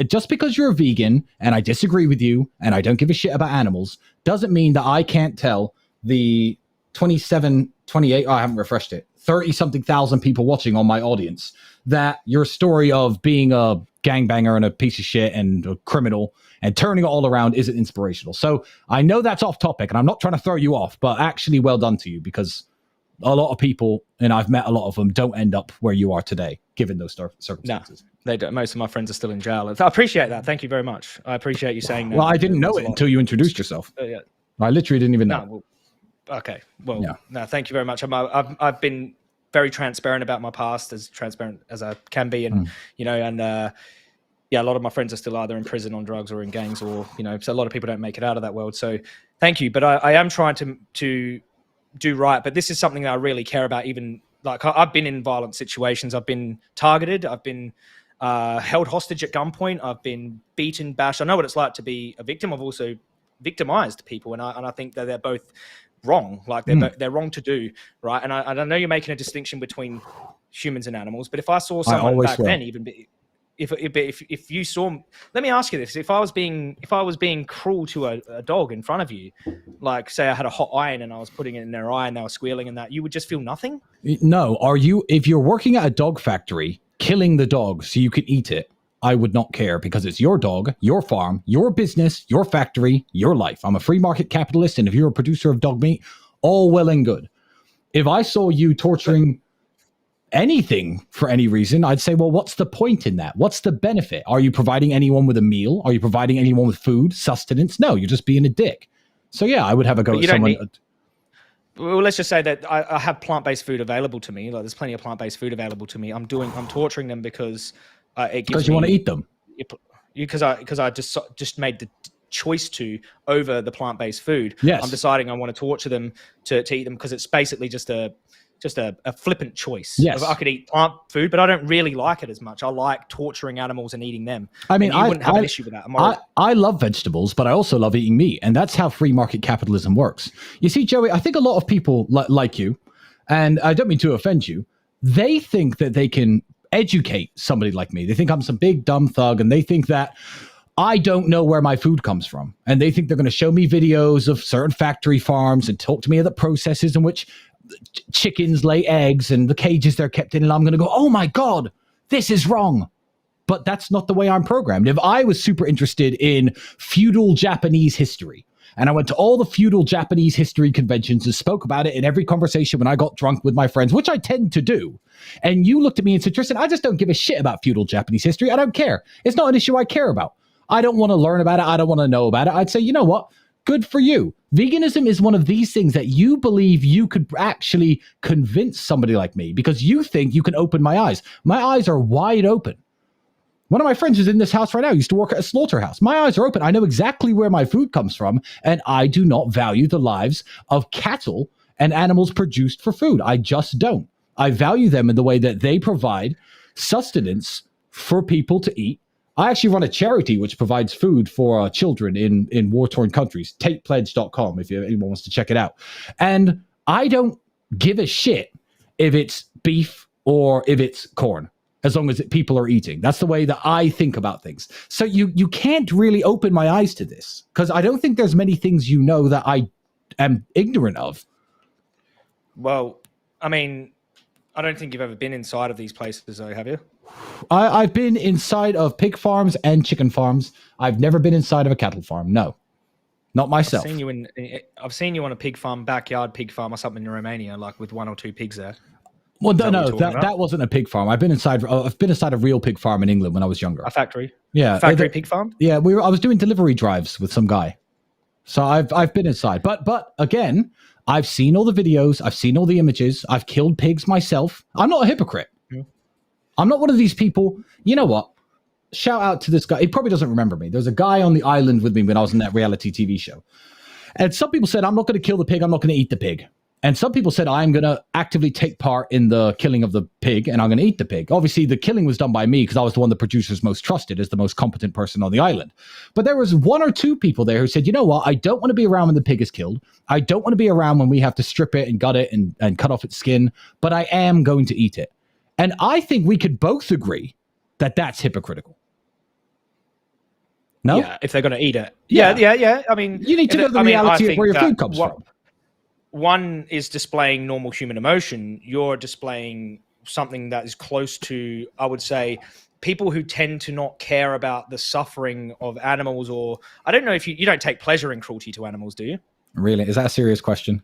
just because you're a vegan and I disagree with you and I don't give a shit about animals doesn't mean that I can't tell the 27, 28, I haven't refreshed it, 30 something thousand people watching on my audience that your story of being a gangbanger and a piece of shit and a criminal and turning it all around isn't inspirational. So I know that's off topic and I'm not trying to throw you off, but actually well done to you, because a lot of people, and I've met a lot of them, don't end up where you are today, given those circumstances. No, they don't. Most of my friends are still in jail. I appreciate that. Thank you very much. I appreciate you saying that. Well, I didn't know it until you introduced yourself. Yeah. I literally didn't even know. No, okay. Well, yeah. No, thank you very much. I've been very transparent about my past, as transparent as I can be. And, a lot of my friends are still either in prison on drugs or in gangs or, so a lot of people don't make it out of that world. So thank you. But I am trying to do right, but this is something that I really care about. Even like I've been in violent situations. I've been targeted. I've been held hostage at gunpoint. I've been beaten, bashed. I know what it's like to be a victim. I've also victimized people, and I think that they're both wrong. Like they're wrong to do, right? And I know you're making a distinction between humans and animals, but if I saw someone back then, if you saw, let me ask you this: if I was being cruel to a dog in front of you, like say I had a hot iron and I was putting it in their eye and they were squealing and that, you would just feel nothing? No. If you're working at a dog factory, killing the dog so you can eat it, I would not care, because it's your dog, your farm, your business, your factory, your life. I'm a free market capitalist, and if you're a producer of dog meat, all well and good. If I saw you torturing anything for any reason, I'd say, well, what's the point in that? What's the benefit? Are you providing anyone with a meal? Are you providing anyone with food, sustenance? No, you're just being a dick. So yeah, I would have a go at someone. Well, let's just say that I have plant-based food available to me. Like there's plenty of plant-based food available to me. I'm torturing them because it gives because you want to eat them. Because I just made the choice to over the plant-based food. Yes. I'm deciding I want to torture them to eat them because it's basically just a flippant choice. Yes. I could eat plant food, but I don't really like it as much. I like torturing animals and eating them. I mean, I wouldn't have an issue with that. I love vegetables, but I also love eating meat. And that's how free market capitalism works. You see, Joey, I think a lot of people like you, and I don't mean to offend you, they think that they can educate somebody like me. They think I'm some big dumb thug, and they think that I don't know where my food comes from. And they think they're going to show me videos of certain factory farms and talk to me of the processes in which chickens lay eggs and the cages they're kept in, and I'm going to go, oh my God, this is wrong. But that's not the way I'm programmed. If I was super interested in feudal Japanese history, and I went to all the feudal Japanese history conventions and spoke about it in every conversation when I got drunk with my friends, which I tend to do, and you looked at me and said, Tristan, I just don't give a shit about feudal Japanese history. I don't care. It's not an issue I care about. I don't want to learn about it. I don't want to know about it. I'd say, you know what? Good for you. Veganism is one of these things that you believe you could actually convince somebody like me, because you think you can open my eyes. My eyes are wide open. One of my friends who's in this house right now used to work at a slaughterhouse. My eyes are open. I know exactly where my food comes from, and I do not value the lives of cattle and animals produced for food. I just don't. I value them in the way that they provide sustenance for people to eat I actually run a charity which provides food for children in war-torn countries, tatepledge.com, if anyone wants to check it out. And I don't give a shit if it's beef or if it's corn, as long as people are eating. That's the way that I think about things. So you can't really open my eyes to this, because I don't think there's many things that I am ignorant of. Well, I mean, I don't think you've ever been inside of these places, though, have you? I've been inside of pig farms and chicken farms. I've never been inside of a cattle farm. No, not myself. I've seen you on a pig farm, backyard pig farm or something in Romania, like with 1 or 2 pigs there. Well, that wasn't a pig farm. I've been inside a real pig farm in England when I was younger. A factory? Yeah. Factory pig farm? Yeah, I was doing delivery drives with some guy. So I've been inside. But again, I've seen all the videos, I've seen all the images, I've killed pigs myself. I'm not a hypocrite. I'm not one of these people. You know what? Shout out to this guy. He probably doesn't remember me. There's a guy on the island with me when I was in that reality TV show. And some people said, I'm not going to kill the pig. I'm not going to eat the pig. And some people said, I'm going to actively take part in the killing of the pig and I'm going to eat the pig. Obviously, the killing was done by me because I was the one the producers most trusted as the most competent person on the island. But there was 1 or 2 people there who said, you know what? I don't want to be around when the pig is killed. I don't want to be around when we have to strip it and gut it and cut off its skin. But I am going to eat it. And I think we could both agree that that's hypocritical. No? Yeah, if they're going to eat it. Yeah. I mean, you need to know the reality of where your food comes from. One is displaying normal human emotion. You're displaying something that is close to, I would say, people who tend to not care about the suffering of animals. Or I don't know if you don't take pleasure in cruelty to animals, do you? Really? Is that a serious question?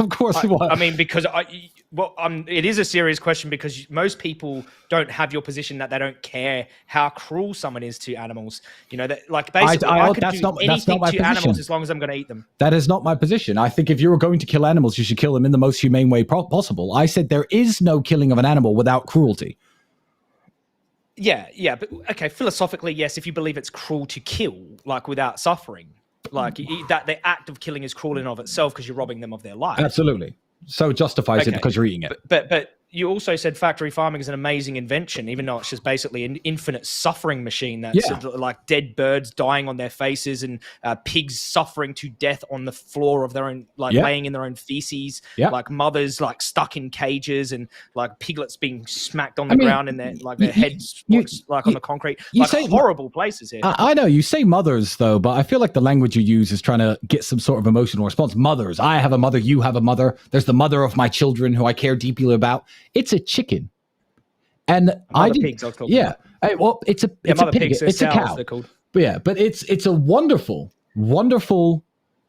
Of course. I mean, because it is a serious question, because most people don't have your position that they don't care how cruel someone is to animals. You know, that like basically I can do anything to animals as long as I'm going to eat them. That is not my position. I think if you were going to kill animals, you should kill them in the most humane way possible. I said there is no killing of an animal without cruelty. Yeah, but okay, philosophically, yes, if you believe it's cruel to kill, like without suffering. Like that the act of killing is cruel in of itself because you're robbing them of their life. Absolutely. So it justifies it because you're eating it. But you also said factory farming is an amazing invention, even though it's just basically an infinite suffering machine that's like dead birds dying on their faces and pigs suffering to death on the floor of their own, like laying in their own feces, like mothers like stuck in cages and like piglets being smacked on the ground and their heads on the concrete. You say horrible places here. I know you say mothers though, but I feel like the language you use is trying to get some sort of emotional response. Mothers. I have a mother. You have a mother. There's the mother of my children who I care deeply about. It's a chicken, and pigs, it's a pig. It's a cow. But it's a wonderful, wonderful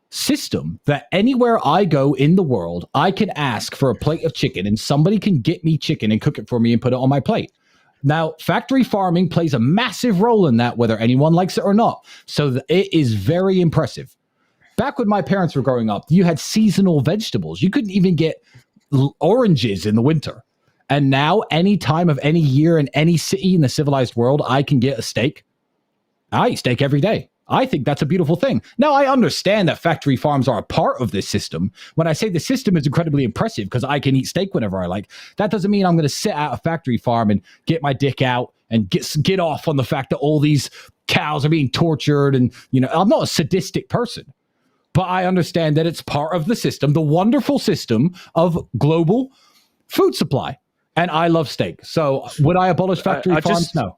system that anywhere I go in the world, I can ask for a plate of chicken, and somebody can get me chicken and cook it for me and put it on my plate. Now, factory farming plays a massive role in that, whether anyone likes it or not. So it is very impressive. Back when my parents were growing up, you had seasonal vegetables. You couldn't even get oranges in the winter. And now, any time of any year in any city in the civilized world, I can get a steak. I eat steak every day. I think that's a beautiful thing. Now, I understand that factory farms are a part of this system. When I say the system is incredibly impressive because I can eat steak whenever I like, that doesn't mean I'm going to sit at a factory farm and get my dick out and get off on the fact that all these cows are being tortured. And, I'm not a sadistic person. But I understand that it's part of the system, the wonderful system of global food supply. And I love steak. So would I abolish factory farms? No.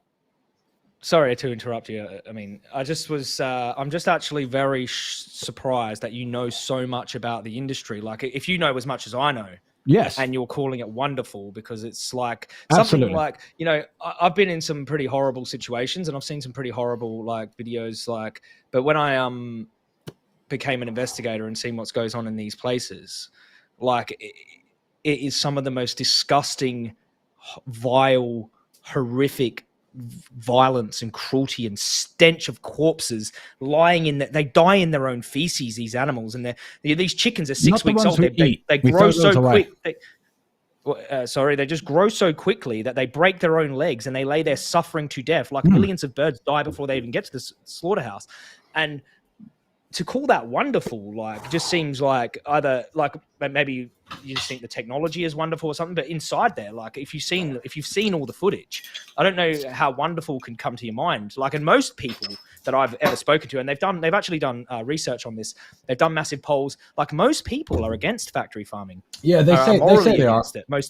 Sorry to interrupt you. I mean, I'm just actually very surprised that you know so much about the industry. Like, if you know as much as I know. Yes. And you're calling it wonderful because it's like something like, I've been in some pretty horrible situations and I've seen some pretty horrible like videos, but when I became an investigator and seen what goes on in these places, like it is some of the most disgusting, vile, horrific violence and cruelty and stench of corpses lying in they die in their own feces, these animals, and these chickens are 6 weeks old. They grow so quick. They just grow so quickly that they break their own legs and they lay there suffering to death. Like millions of birds die before they even get to the slaughterhouse. And to call that wonderful, like, just seems like either like maybe you just think the technology is wonderful or something, but inside there, like if you've seen all the footage, I don't know how wonderful can come to your mind. Like, and most people that I've ever spoken to, and they've actually done research on this. They've done massive polls. Like, most people are against factory farming. Yeah, they say they are.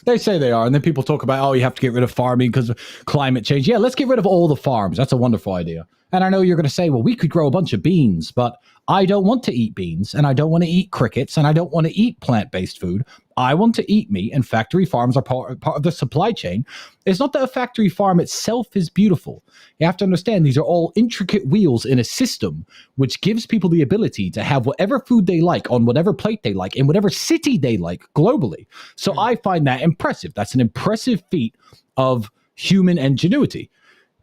They say they are, and then people talk about, oh, you have to get rid of farming because of climate change. Yeah, let's get rid of all the farms. That's a wonderful idea. And I know you're going to say, well, we could grow a bunch of beans, but I don't want to eat beans, and I don't want to eat crickets, and I don't want to eat plant-based food. I want to eat meat, and factory farms are part of the supply chain. It's not that a factory farm itself is beautiful. You have to understand these are all intricate wheels in a system which gives people the ability to have whatever food they like on whatever plate they like in whatever city they like globally. So I find that impressive. That's an impressive feat of human ingenuity.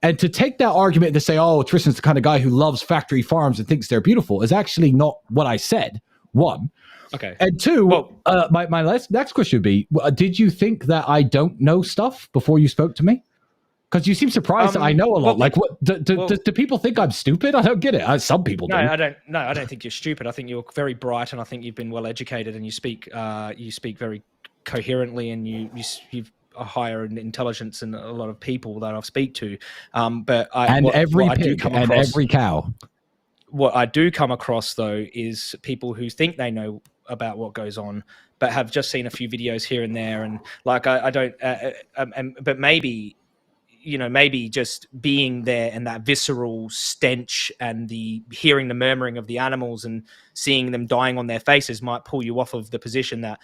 And to take that argument to say, oh, Tristan's the kind of guy who loves factory farms and thinks they're beautiful is actually not what I said, one. Okay. And two, my next question would be, did you think that I don't know stuff before you spoke to me? Because you seem surprised that I know a lot. Like, what do people think I'm stupid? I don't get it. Some people do. I don't think you're stupid. I think you're very bright, and I think you've been well educated, and you speak very coherently, and you've a higher intelligence than a lot of people that I've speak to. But every cow. What I do come across though is people who think they know about what goes on, but have just seen a few videos here and there, and like I don't. But maybe, maybe just being there and that visceral stench and hearing the murmuring of the animals and seeing them dying on their faces might pull you off of the position that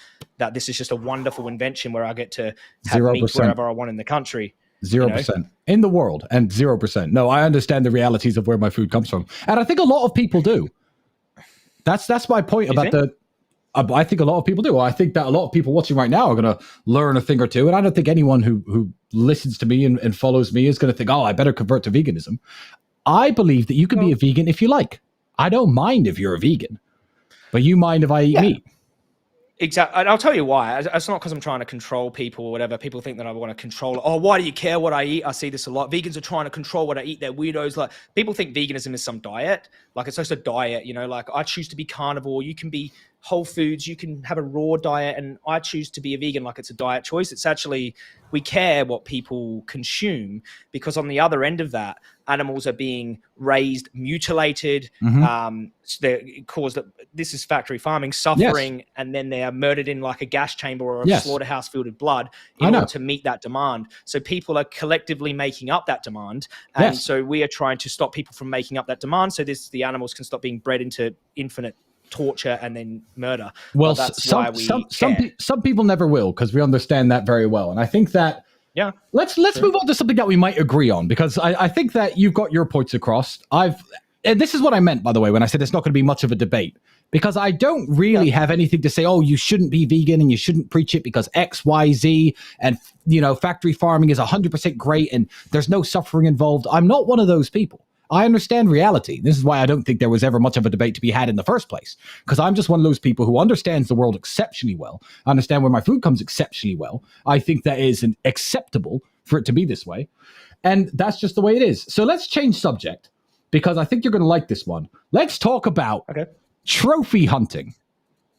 this is just a wonderful invention where I get to have 0%. Meat wherever I want in the country. 0% in the world, and 0%. No, I understand the realities of where my food comes from, and I think a lot of people do. That's my point about I think a lot of people do. I think that a lot of people watching right now are going to learn a thing or two, and I don't think anyone who listens to me and follows me is going to think, oh, I better convert to veganism. I believe that you can be a vegan if you like. I don't mind if you're a vegan, but you mind if I eat meat. Exactly. And I'll tell you why. It's not because I'm trying to control people or whatever. People think that I want to control. Oh, why do you care what I eat? I see this a lot. Vegans are trying to control what I eat. They're weirdos. Like, people think veganism is some diet. Like, it's just a diet, like I choose to be carnivore. You can be whole foods. You can have a raw diet, and I choose to be a vegan like it's a diet choice. It's actually, we care what people consume, because on the other end of that, animals are being raised, mutilated. This is factory farming, suffering, and then they are murdered in like a gas chamber or a slaughterhouse filled with blood in order to meet that demand. So people are collectively making up that demand, and so we are trying to stop people from making up that demand. So the animals can stop being bred into infinite torture and then murder. Well, some people never will, because we understand that very well, and I think that. Yeah. Let's move on to something that we might agree on, because I think that you've got your points across. And this is what I meant, by the way, when I said it's not going to be much of a debate, because I don't really have anything to say, oh, you shouldn't be vegan and you shouldn't preach it because X, Y, Z, and factory farming is 100% great and there's no suffering involved. I'm not one of those people. I understand reality. This is why I don't think there was ever much of a debate to be had in the first place, because I'm just one of those people who understands the world exceptionally well. I understand where my food comes exceptionally well. I think that is acceptable for it to be this way. And that's just the way it is. So let's change subject, because I think you're going to like this one. Let's talk about trophy hunting,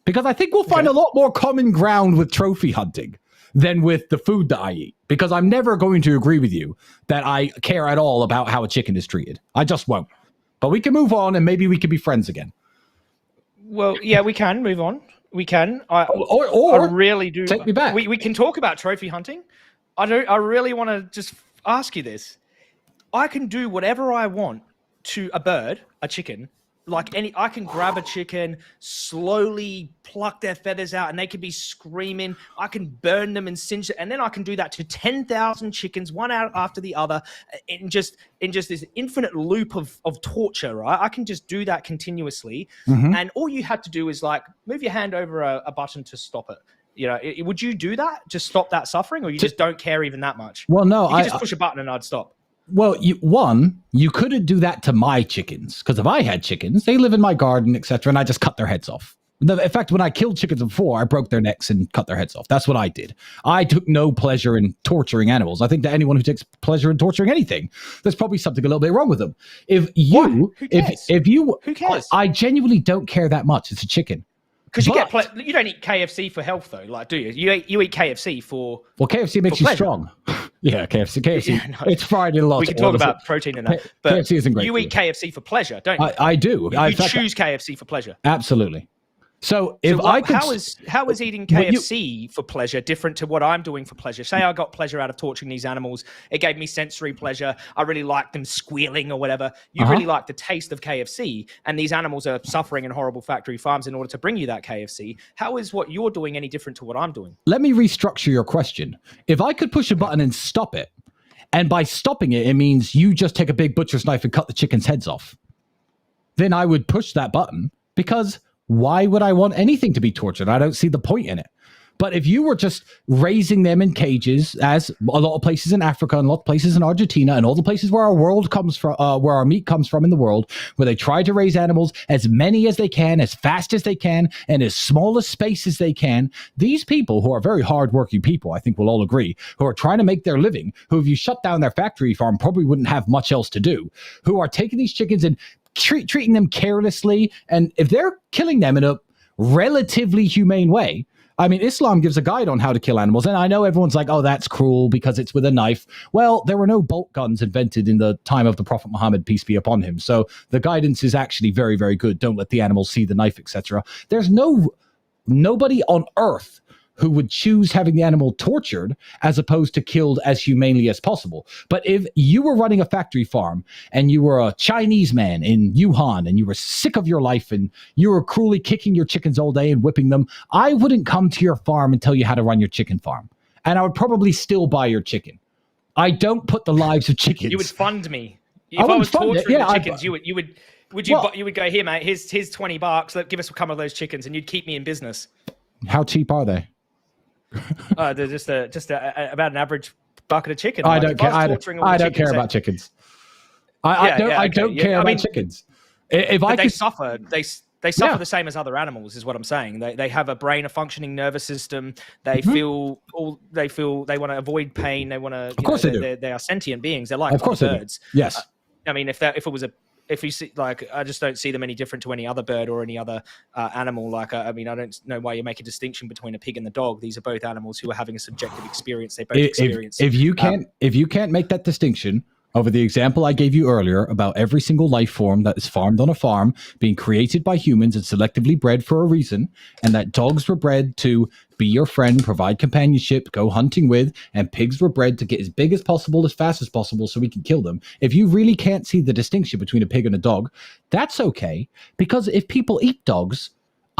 because I think we'll find a lot more common ground with trophy hunting than with the food that I eat, because I'm never going to agree with you that I care at all about how a chicken is treated. I just won't. But we can move on, and maybe we can be friends again. Well, yeah, we can move on. We can. I really do. Take me back. We can talk about trophy hunting. I really want to just ask you this. I can do whatever I want to a bird, a chicken. I can grab a chicken, slowly pluck their feathers out, and they could be screaming. I can burn them and singe it, and then I can do that to 10,000 chickens, one out after the other, in just this infinite loop of torture, right? I can just do that continuously, and all you had to do is move your hand over a button to stop it. Would you do that? Just stop that suffering, or you just don't care even that much? Well, no, you could just push a button and I'd stop. Well, you couldn't do that to my chickens, because if I had chickens, they live in my garden, etc., and I just cut their heads off. In fact, when I killed chickens before, I broke their necks and cut their heads off. That's what I did. I took no pleasure in torturing animals. I think that anyone who takes pleasure in torturing anything, there's probably something a little bit wrong with them. Who cares? I genuinely don't care that much. It's a chicken. Because you you don't eat KFC for health though, like, do you? You eat KFC for KFC makes you strong. Yeah, KFC. Yeah, no. It's fried in a lot. We can talk about protein and that, but KFC isn't great. You eat KFC for pleasure, don't you? I do. You choose KFC for pleasure. Absolutely. So if I could, how is eating KFC for pleasure different to what I'm doing for pleasure? Say I got pleasure out of torturing these animals. It gave me sensory pleasure. I really liked them squealing or whatever. You really like the taste of KFC, and these animals are suffering in horrible factory farms in order to bring you that KFC. How is what you're doing any different to what I'm doing? Let me restructure your question. If I could push a button and stop it, and by stopping it, it means you just take a big butcher's knife and cut the chicken's heads off, then I would push that button, because why would I want anything to be tortured? I don't see the point in it. But if you were just raising them in cages, as a lot of places in Africa and a lot of places in Argentina and all the places where our world comes from, where our meat comes from in the world, where they try to raise animals as many as they can, as fast as they can, and as small a space as they can, these people who are very hardworking people, I think we'll all agree, who are trying to make their living, who if you shut down their factory farm probably wouldn't have much else to do, who are taking these chickens and treating them carelessly, and if they're killing them in a relatively humane way. I mean, Islam gives a guide on how to kill animals, and I know everyone's like, oh, that's cruel because it's with a knife. Well, there were no bolt guns invented in the time of the Prophet Muhammad, peace be upon him. So the guidance is actually very, very good. Don't let the animals see the knife, etc. There's nobody on earth who would choose having the animal tortured as opposed to killed as humanely as possible. But if you were running a factory farm and you were a Chinese man in Wuhan and you were sick of your life and you were cruelly kicking your chickens all day and whipping them, I wouldn't come to your farm and tell you how to run your chicken farm. And I would probably still buy your chicken. I don't put the lives of chickens. You would fund me. If I was torturing the chickens, you would go, here, mate, here's $20. Give us a couple of those chickens, and you'd keep me in business. How cheap are they? They're just about an average bucket of chicken. I don't care. I don't care about chickens. I don't care about chickens. They suffer. They suffer the same as other animals, is what I'm saying. They have a brain, a functioning nervous system. They feel they want to avoid pain. They want to. Of course they do. They are sentient beings. They're like birds. Yes. I mean, if you see, like, I just don't see them any different to any other bird or any other animal. Like, I mean, I don't know why you make a distinction between a pig and the dog. These are both animals who are having a subjective experience. They both experience. If you can't make that distinction over the example I gave you earlier about every single life form that is farmed on a farm being created by humans and selectively bred for a reason, and that dogs were bred to be your friend, provide companionship, go hunting with, and pigs were bred to get as big as possible, as fast as possible so we can kill them. If you really can't see the distinction between a pig and a dog, that's okay, because if people eat dogs,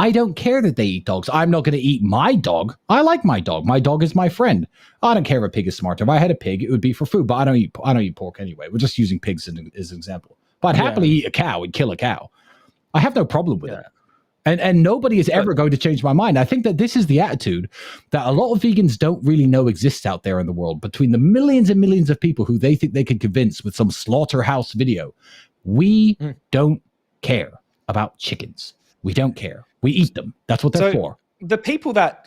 I don't care that they eat dogs. I'm not going to eat my dog. I like my dog. My dog is my friend. I don't care if a pig is smart. If I had a pig, it would be for food, but I don't eat pork anyway. We're just using pigs as an example. But I'd happily eat a cow and kill a cow. I have no problem with it. And nobody is ever going to change my mind. I think that this is the attitude that a lot of vegans don't really know exists out there in the world. Between the millions and millions of people who they think they can convince with some slaughterhouse video, we don't care about chickens. We don't care. We eat them. That's what they're for. The people that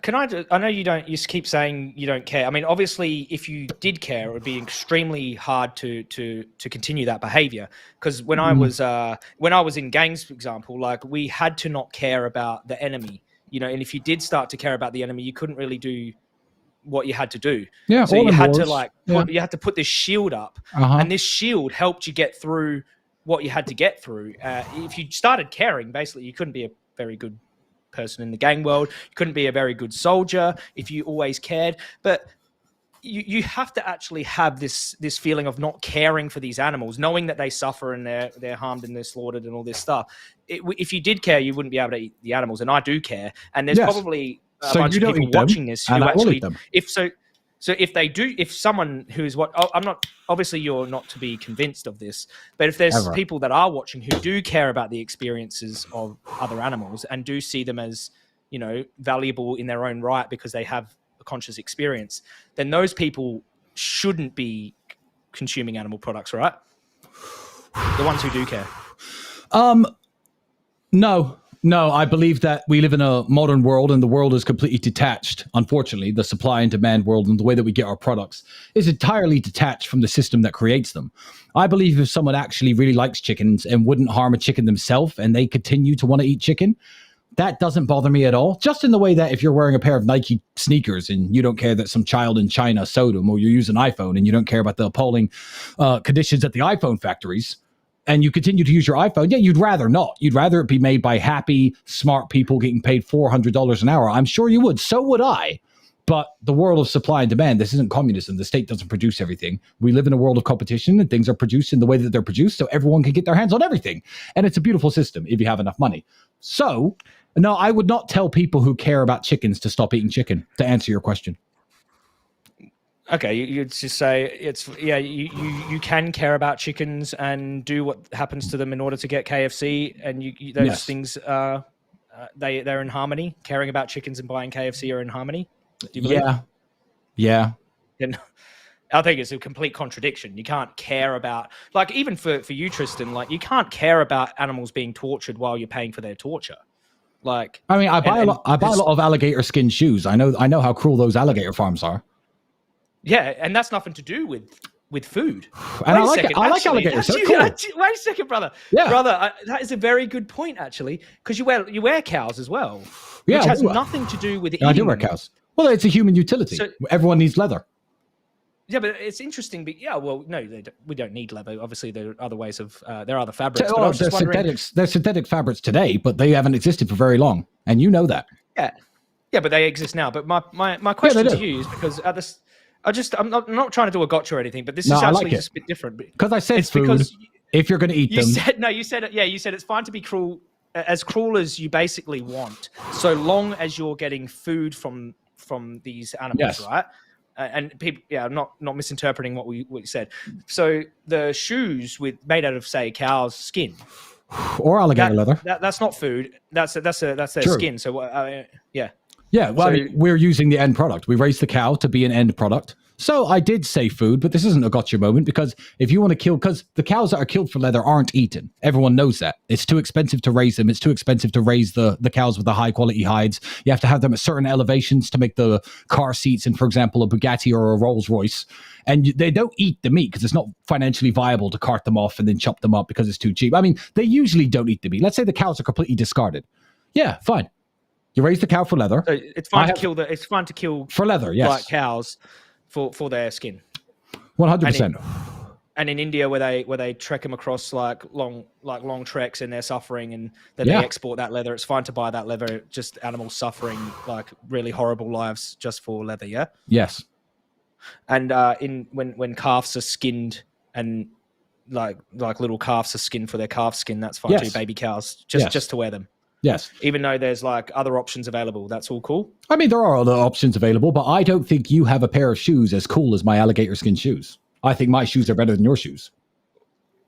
I know you don't. You keep saying you don't care. I mean, obviously, if you did care, it would be extremely hard to continue that behavior. Because when I was in gangs, for example, like, we had to not care about the enemy. And if you did start to care about the enemy, you couldn't really do what you had to do. Yeah. So you had to you had to put this shield up, and this shield helped you get through what you had to get through. If you started caring, basically, you couldn't be a very good person in the gang world. You couldn't be a very good soldier if you always cared. But you have to actually have this feeling of not caring for these animals, knowing that they suffer and they're harmed and they're slaughtered and all this stuff. If you did care, you wouldn't be able to eat the animals. And I do care. And there's probably a bunch of people watching this who actually, if someone who is I'm not, obviously you're not to be convinced of this, but if there's people that are watching who do care about the experiences of other animals and do see them as, valuable in their own right because they have a conscious experience, then those people shouldn't be consuming animal products, right? The ones who do care. No, I believe that we live in a modern world and the world is completely detached. Unfortunately, the supply and demand world and the way that we get our products is entirely detached from the system that creates them. I believe if someone actually really likes chickens and wouldn't harm a chicken themselves and they continue to want to eat chicken, that doesn't bother me at all. Just in the way that if you're wearing a pair of Nike sneakers and you don't care that some child in China sewed them, or you use an iPhone and you don't care about the appalling conditions at the iPhone factories, and you continue to use your iPhone, yeah, you'd rather not. You'd rather it be made by happy, smart people getting paid $400 an hour. I'm sure you would. So would I. But the world of supply and demand, this isn't communism. The state doesn't produce everything. We live in a world of competition, and things are produced in the way that they're produced so everyone can get their hands on everything. And it's a beautiful system if you have enough money. So, no, I would not tell people who care about chickens to stop eating chicken, to answer your question. Okay, you'd just say you can care about chickens and do what happens to them in order to get KFC, and those things they're in harmony. Caring about chickens and buying KFC are in harmony. Do you believe? Yeah. Then I think it's a complete contradiction. You can't care about, like, even for you, Tristan, like, you can't care about animals being tortured while you're paying for their torture. Like, I mean, I buy a lot of alligator skin shoes. I know how cruel those alligator farms are. Yeah, and that's nothing to do with food. And I like alligators. So cool. Wait a second, brother. Yeah. Brother, that is a very good point, actually, because you wear cows as well, which has nothing to do with eating. I do wear cows. Well, it's a human utility. So, everyone needs leather. Yeah, but it's interesting. But we don't need leather. Obviously, there are other ways of there are other fabrics. But I was just wondering, there's synthetic fabrics today, but they haven't existed for very long, and you know that. Yeah, but they exist now. But my question to you is because at this. I'm not trying to do a gotcha or anything, but this is actually just a bit different. Because I said it's food, because if you're going to eat them. You said it. Yeah, you said it's fine to be cruel as you basically want, so long as you're getting food from these animals, right? And people, I'm not misinterpreting what we said. So the shoes made out of, say, cow's skin or alligator leather. That's not food. That's their skin. So Yeah, well, I mean, we're using the end product. We raised the cow to be an end product. So I did say food, but this isn't a gotcha moment, because if you want to kill, because the cows that are killed for leather aren't eaten. Everyone knows that. It's too expensive to raise them. It's too expensive to raise the cows with the high quality hides. You have to have them at certain elevations to make the car seats in, for example, a Bugatti or a Rolls Royce. And they don't eat the meat because it's not financially viable to cart them off and then chop them up because it's too cheap. I mean, they usually don't eat the meat. Let's say the cows are completely discarded. Yeah, fine. You raise the cow for leather. So it's fine to kill for leather, yes, like cows for their skin. 100%. And in India, where they trek them across like long treks and they're suffering, and then they export that leather. It's fine to buy that leather. Just animals suffering like really horrible lives just for leather. Yeah. Yes. And when calves are skinned and like little calves are skinned for their calf skin, that's fine too. Baby cows just to wear them. Yes. Even though there's like other options available, that's all cool. I mean, there are other options available, but I don't think you have a pair of shoes as cool as my alligator skin shoes. I think my shoes are better than your shoes.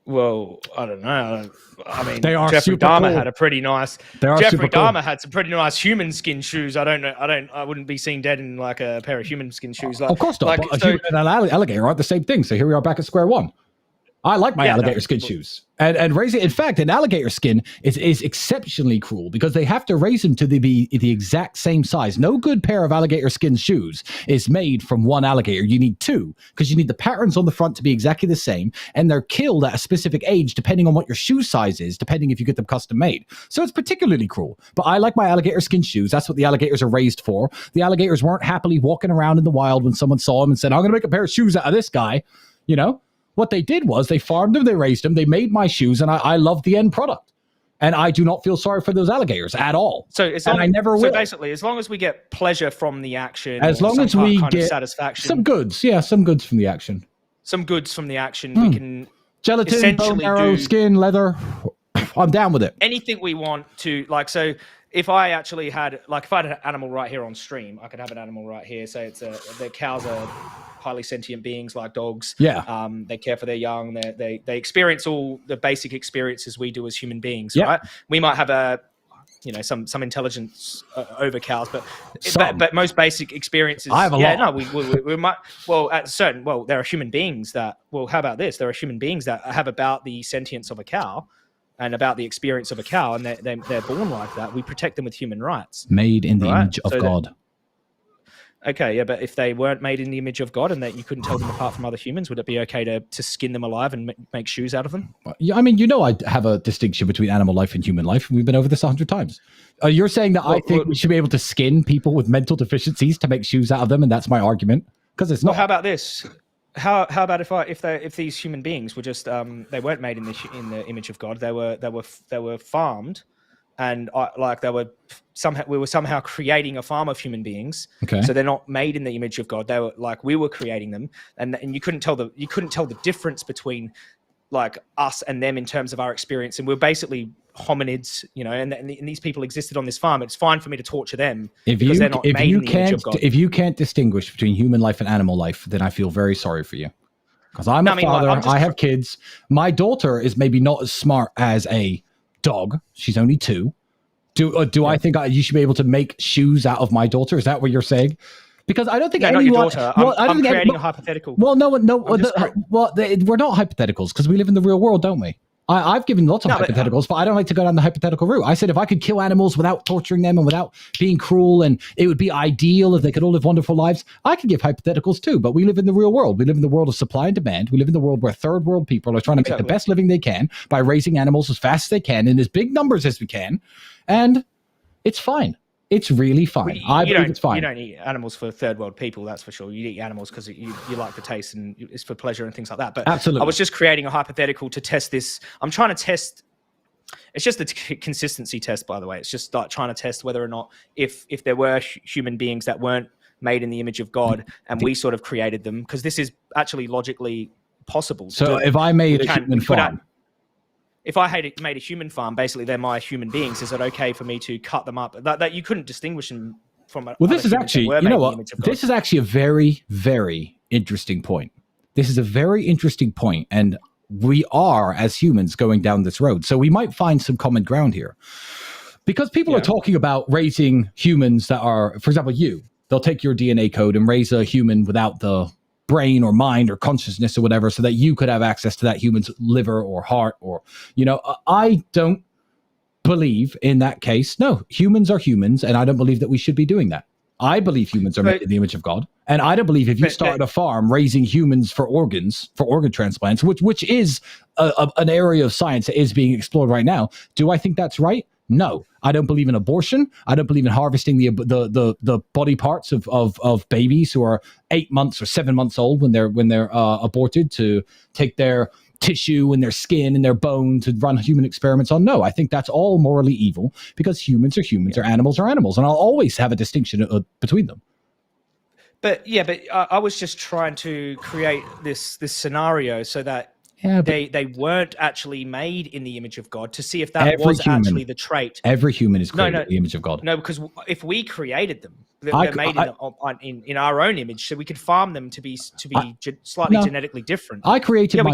Well, I don't know. I mean, they are Jeffrey super Dahmer cool. had a pretty nice. Jeffrey Dahmer had some pretty nice human skin shoes. I wouldn't be seen dead in like a pair of human skin shoes. Like, of course not. But a human and an alligator aren't the same thing. So here we are back at square one. I like my alligator skin shoes. And raising, in fact, an alligator skin is exceptionally cruel because they have to raise them to be the exact same size. No good pair of alligator skin shoes is made from one alligator. You need two because you need the patterns on the front to be exactly the same, and they're killed at a specific age depending on what your shoe size is, depending if you get them custom made. So it's particularly cruel. But I like my alligator skin shoes. That's what the alligators are raised for. The alligators weren't happily walking around in the wild when someone saw them and said, I'm going to make a pair of shoes out of this guy, you know? What they did was they farmed them, they raised them, they made my shoes, and I love the end product. And I do not feel sorry for those alligators at all. So I never will. So basically, as long as we get pleasure from the action, as long as we get satisfaction, some goods from the action. Some goods from the action, we can gelatin, bone marrow, skin, leather. I'm down with it. Anything we want to, like, so if I actually had, like, if I had an animal right here on stream, I could have an animal right here. Say the cows are highly sentient beings like dogs. Yeah. They care for their young. They experience all the basic experiences we do as human beings, right? We might have some intelligence over cows, but most basic experiences. I have a lot. No, we might. Well, there are human beings that. Well, how about this? There are human beings that have about the sentience of a cow, and about the experience of a cow, and they're born like that. We protect them with human rights. Made in the image of God. Okay, yeah, but if they weren't made in the image of God and that you couldn't tell them apart from other humans, would it be okay to skin them alive and make shoes out of them? Yeah, I mean, I have a distinction between animal life and human life. We've been over this 100 times. You're saying that I think we should be able to skin people with mental deficiencies to make shoes out of them, and that's my argument? Because it's not. Well, how about this? How about if these human beings were just they weren't made in the image of God, they were farmed, and we were somehow creating a farm of human beings. Okay. So they're not made in the image of God. They were we were creating them, and you couldn't tell the difference between like us and them in terms of our experience, and we're basically hominids, and these people existed on this farm. It's fine for me to torture them because they're not made in the image of God. If you can't distinguish between human life and animal life, then I feel very sorry for you. Because I'm a father, I have kids. My daughter is maybe not as smart as a dog. She's only 2. Do I think you should be able to make shoes out of my daughter? Is that what you're saying? Because I don't think anyone. Not your daughter. I'm creating a hypothetical. Well, no. We're not hypotheticals because we live in the real world, don't we? I've given lots of hypotheticals, but I don't like to go down the hypothetical route. I said if I could kill animals without torturing them and without being cruel, and it would be ideal if they could all live wonderful lives, I could give hypotheticals too. But we live in the real world. We live in the world of supply and demand. We live in the world where third world people are trying to make the best living they can by raising animals as fast as they can in as big numbers as we can. And it's fine. It's really fine. I believe it's fine. You don't eat animals for third world people, that's for sure. You eat animals because you like the taste and it's for pleasure and things like that. But absolutely. I was just creating a hypothetical to test this. I'm trying to test. It's just a consistency test, by the way. It's just like trying to test whether or not if there were human beings that weren't made in the image of God and we sort of created them, because this is actually logically possible. So if I made a human farm. If I made a human farm, basically they're my human beings. Is it okay for me to cut them up? That you couldn't distinguish them from. Well, this is actually, this is actually a very, very interesting point. This is a very interesting point, and we are as humans going down this road. So we might find some common ground here, because people are talking about raising humans that are, for example, they'll take your DNA code and raise a human without the brain or mind or consciousness or whatever, so that you could have access to that human's liver or heart or, I don't believe in that case. No, humans are humans, and I don't believe that we should be doing that. I believe humans are made in the image of God, and I don't believe if you started a farm raising humans for organ transplants, which is an area of science that is being explored right now. Do I think that's right? No, I don't believe in abortion. I don't believe in harvesting the body parts of babies who are 8 months or 7 months old when they're aborted to take their tissue and their skin and their bone to run human experiments on. No, I think that's all morally evil, because humans are humans, or animals are animals, and I'll always have a distinction between them. But I was just trying to create this scenario so that they weren't actually made in the image of God, to see if that was actually the trait. Every human is created in the image of God. No, because if we created them, they're made in our own image, so we could farm them to be slightly genetically different. I created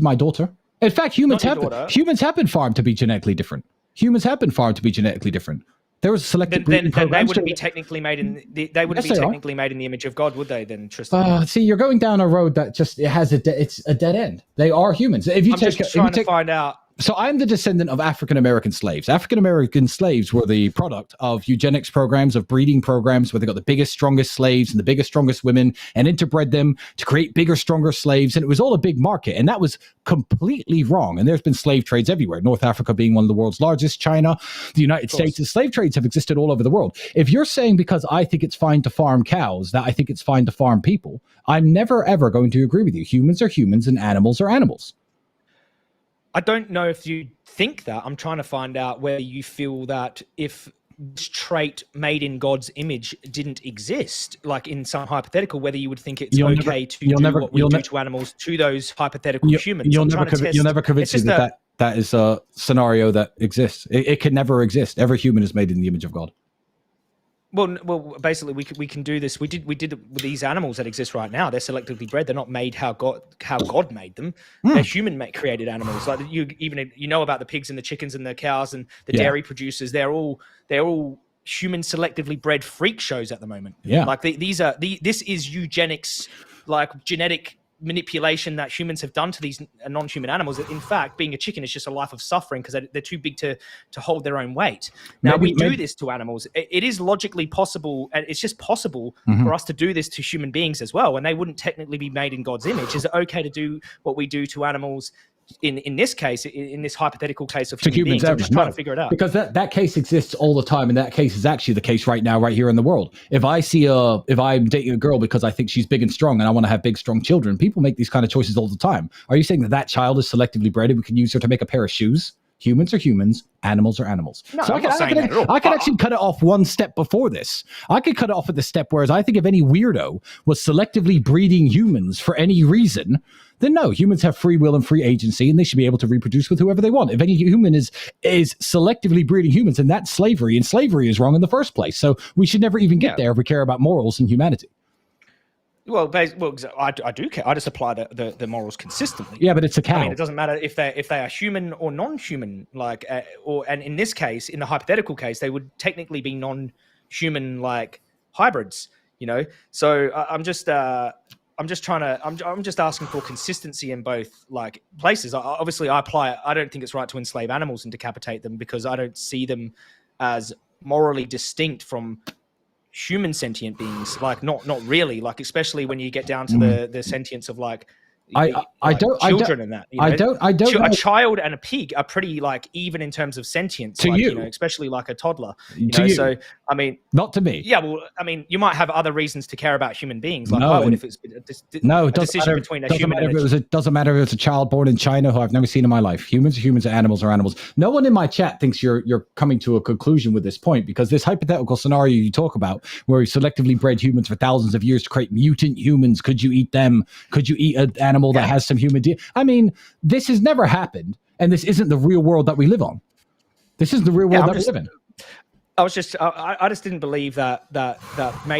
my daughter. In fact, humans have been farmed to be genetically different. Humans have been farmed to be genetically different. There was selective breeding programs. Then they wouldn't be technically made in made in the image of God, would they? Then, Tristan. See, you're going down a road that just it's a dead end. They are humans. I'm just trying to find out. So I'm the descendant of African-American slaves. African-American slaves were the product of eugenics programs, of breeding programs, where they got the biggest, strongest slaves and the biggest, strongest women and interbred them to create bigger, stronger slaves. And it was all a big market. And that was completely wrong. And there's been slave trades everywhere. North Africa being one of the world's largest, China, the United States. And slave trades have existed all over the world. If you're saying because I think it's fine to farm cows, that I think it's fine to farm people, I'm never, ever going to agree with you. Humans are humans and animals are animals. I don't know if you think that. I'm trying to find out whether you feel that if this trait made in God's image didn't exist, like in some hypothetical, whether you would think it's okay to do what we do to animals to those hypothetical humans. You'll never convince me that is a scenario that exists. It can never exist. Every human is made in the image of God. Well, basically, we can do this. We did with these animals that exist right now. They're selectively bred. They're not made how God made them. They're human created animals. Like you know about the pigs and the chickens and the cows and the dairy producers. They're all human selectively bred freak shows at the moment. Yeah, like this is eugenics, like genetic manipulation that humans have done to these non-human animals. In fact, being a chicken is just a life of suffering because they're too big to hold their own weight. Now, we do this to animals. It is logically possible, and it's just possible for us to do this to human beings as well, and they wouldn't technically be made in God's image. Is it okay to do what we do to animals in this case, in this hypothetical case of human beings? I'm just trying to figure it out. Because that case exists all the time, and that case is actually the case right now, right here in the world. If I'm dating a girl because I think she's big and strong and I want to have big, strong children, people make these kind of choices all the time. Are you saying that child is selectively bred and we can use her to make a pair of shoes? Humans are humans, animals are animals. No, so I can actually cut it off one step before this. I could cut it off at the step whereas I think if any weirdo was selectively breeding humans for any reason, then no, humans have free will and free agency, and they should be able to reproduce with whoever they want. If any human is selectively breeding humans, then that's slavery, and slavery is wrong in the first place. So we should never even get there if we care about morals and humanity. Well, I do care. I just apply the morals consistently. Yeah, but it's a cow. I mean, it doesn't matter if they are human or non-human. And in this case, in the hypothetical case, they would technically be non-human like hybrids. So I'm just asking for consistency in both like places. Obviously, I don't think it's right to enslave animals and decapitate them because I don't see them as morally distinct from human sentient beings. Like not really. Like especially when you get down to the sentience of like children and that. I don't. A child and a pig are pretty like even in terms of sentience. To you, especially like a toddler. So I mean, not to me. Yeah, well, I mean, you might have other reasons to care about human beings. Like I would if it's a decision between a human. It doesn't matter if it's a child born in China who I've never seen in my life. Humans are humans, animals are animals. No one in my chat thinks you're coming to a conclusion with this point because this hypothetical scenario you talk about, where we selectively bred humans for thousands of years to create mutant humans. Could you eat them? Could you eat an animal that has some human DNA? I mean, this has never happened, and this isn't the real world that we live on. This is the real world that we live in. I just didn't believe that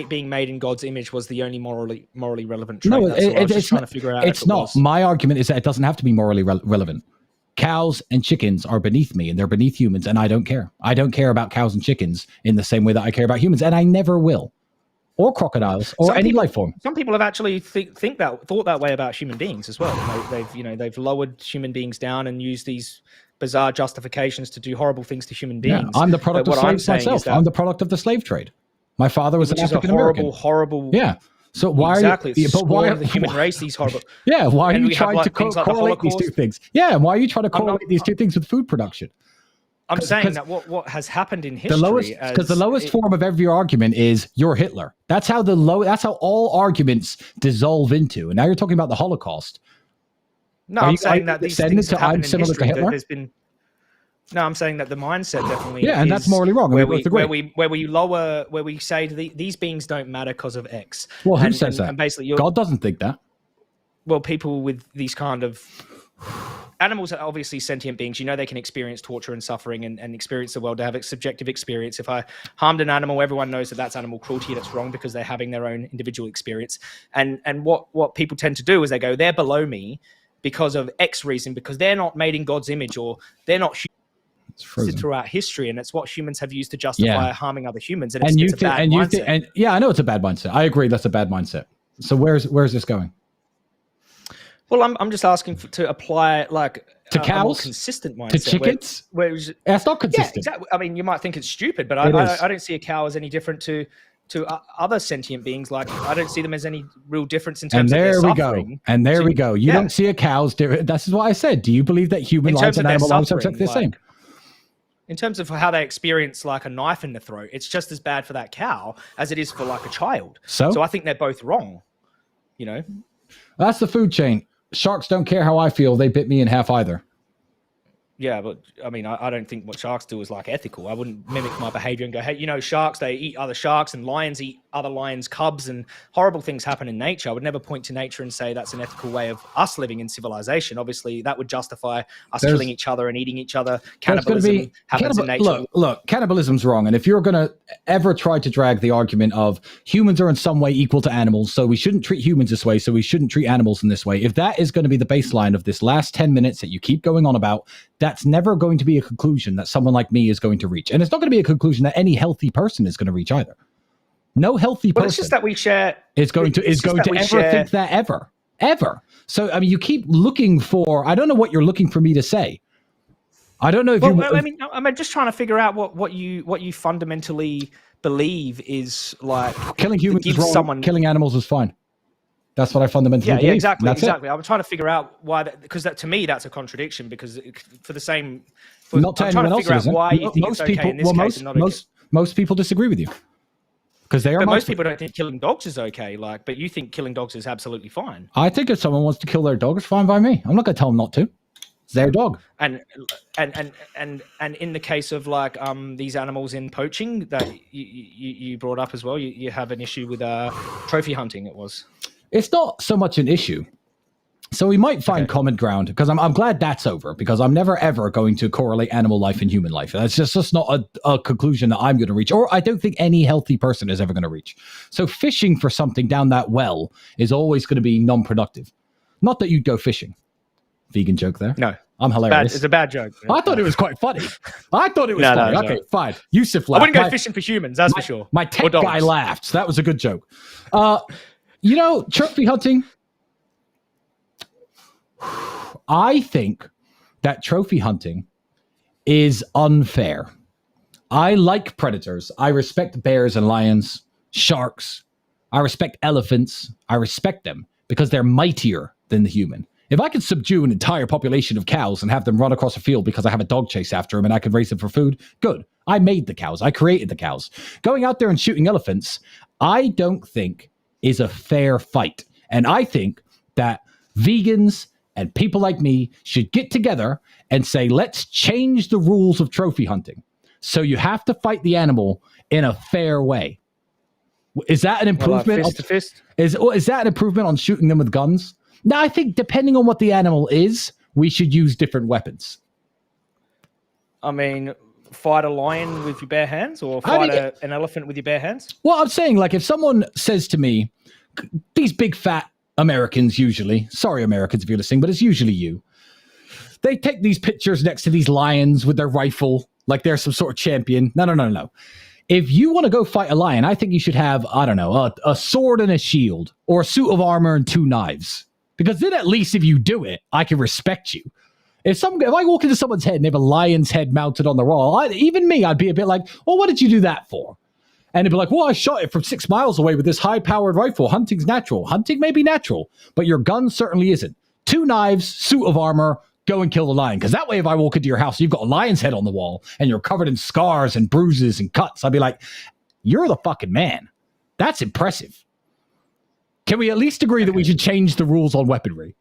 being made in God's image was the only morally relevant trait. No, I was just trying to figure out. It's not. My argument is that it doesn't have to be morally relevant. Cows and chickens are beneath me, and they're beneath humans, and I don't care. I don't care about cows and chickens in the same way that I care about humans, and I never will. Or crocodiles, or any life form. Some people have actually thought that way about human beings as well. They've lowered human beings down and used these bizarre justifications to do horrible things to human beings. Yeah, I'm the product of slaves myself. I'm the product of the slave trade. My father was an African American. Horrible. Yeah. So why exactly? Why the human race? These horrible. Yeah. Why are you trying to correlate these two things? Yeah. Why are you trying to correlate these two things with food production? I'm saying that what has happened in history, because the lowest form of every argument is you're Hitler. That's how all arguments dissolve into. And now you're talking about the Holocaust. No, I'm saying that these things have happened in similar history. to Hitler? No, I'm saying that the mindset definitely. Yeah, and that's morally wrong. Where we say these beings don't matter because of X. Well, who says that? And basically, God doesn't think that. Well, people with these kind of animals are obviously sentient beings. They can experience torture and suffering and experience the world. They have a subjective experience. If I harmed an animal, everyone knows that that's animal cruelty. That's wrong because they're having their own individual experience. And what people tend to do is they go, they're below me because of X reason, because they're not made in God's image, or they're not throughout history, and it's what humans have used to justify harming other humans. And it's a bad mindset. I know it's a bad mindset. I agree, that's a bad mindset. So where's this going? Well, I'm just asking to apply to cows, a more consistent mindset. To chickens, that's not consistent. Yeah, exactly. I mean, you might think it's stupid, but I don't see a cow as any different to other sentient beings. Like I don't see them as any real difference in terms of their suffering. And there we go. You don't see a cow's different. This is what I said. Do you believe that human lives and animal lives are the same? In terms of how they experience like a knife in the throat, it's just as bad for that cow as it is for like a child. So I think they're both wrong. That's the food chain. Sharks don't care how I feel. They bit me in half either. Yeah, but I mean, I don't think what sharks do is like ethical. I wouldn't mimic my behavior and go, hey, sharks, they eat other sharks, and lions eat other lions' cubs, and horrible things happen in nature. I would never point to nature and say that's an ethical way of us living in civilization. Obviously, that would justify us killing each other and eating each other. Cannibalism happens in nature. Look, cannibalism's wrong. And if you're going to ever try to drag the argument of humans are in some way equal to animals, so we shouldn't treat humans this way, so we shouldn't treat animals in this way, if that is going to be the baseline of this last 10 minutes that you keep going on about, that's never going to be a conclusion that someone like me is going to reach. And it's not going to be a conclusion that any healthy person is going to reach either. No healthy person it's just that we share, is going to ever think that ever. ever. So, I mean, you keep looking for, I don't know what you're looking for me to say. I don't know if I'm just trying to figure out what you fundamentally believe is like killing humans is wrong. Killing animals is fine. That's what I fundamentally believe. Yeah, exactly. I'm trying to figure out why because to me that's a contradiction because for the same. Not to anyone else, isn't. Why you think it's okay in this case and not most people disagree with you because they are. But most people don't think killing dogs is okay. But you think killing dogs is absolutely fine. I think if someone wants to kill their dog, it's fine by me. I'm not going to tell them not to. It's their dog. And in the case of like these animals in poaching that you brought up as well, you have an issue with trophy hunting. It was. It's not so much an issue. So we might find common ground because I'm glad that's over because I'm never ever going to correlate animal life and human life. That's just not a conclusion that I'm going to reach, or I don't think any healthy person is ever going to reach. So fishing for something down that well is always going to be non-productive. Not that you'd go fishing. Vegan joke there. No. I'm hilarious. It's a bad joke. I thought it was quite funny. Funny. Okay, fine. Yusuf laughed. I wouldn't go fishing for humans, that's for sure. My tech guy laughed. So that was a good joke. Trophy hunting. I think that trophy hunting is unfair. I like predators. I respect bears and lions, sharks. I respect elephants. I respect them because they're mightier than the human. If I could subdue an entire population of cows and have them run across a field because I have a dog chase after them and I could raise them for food, good. I made the cows. I created the cows. Going out there and shooting elephants, I don't think is a fair fight. And I think that vegans and people like me should get together and say, let's change the rules of trophy hunting. So you have to fight the animal in a fair way. Is that an improvement? Fist to fist? Is that an improvement on shooting them with guns? No, I think depending on what the animal is, we should use different weapons. I mean, fight a lion with your bare hands or fight an elephant with your bare hands? Well, I'm saying, like, if someone says to me, these big fat Americans usually, sorry Americans if you're listening, but it's usually you. They take these pictures next to these lions with their rifle, like they're some sort of champion. No. If you want to go fight a lion, I think you should have, I don't know, a sword and a shield or a suit of armor and 2 knives. Because then at least if you do it, I can respect you. If I walk into someone's head and they have a lion's head mounted on the wall, even me, I'd be a bit like, well, what did you do that for? And it'd be like, well, I shot it from 6 miles away with this high-powered rifle. Hunting's natural. Hunting may be natural, but your gun certainly isn't. 2 knives, suit of armor, go and kill the lion. Because that way, if I walk into your house, you've got a lion's head on the wall, and you're covered in scars and bruises and cuts, I'd be like, you're the fucking man. That's impressive. Can we at least agree that we should change the rules on weaponry?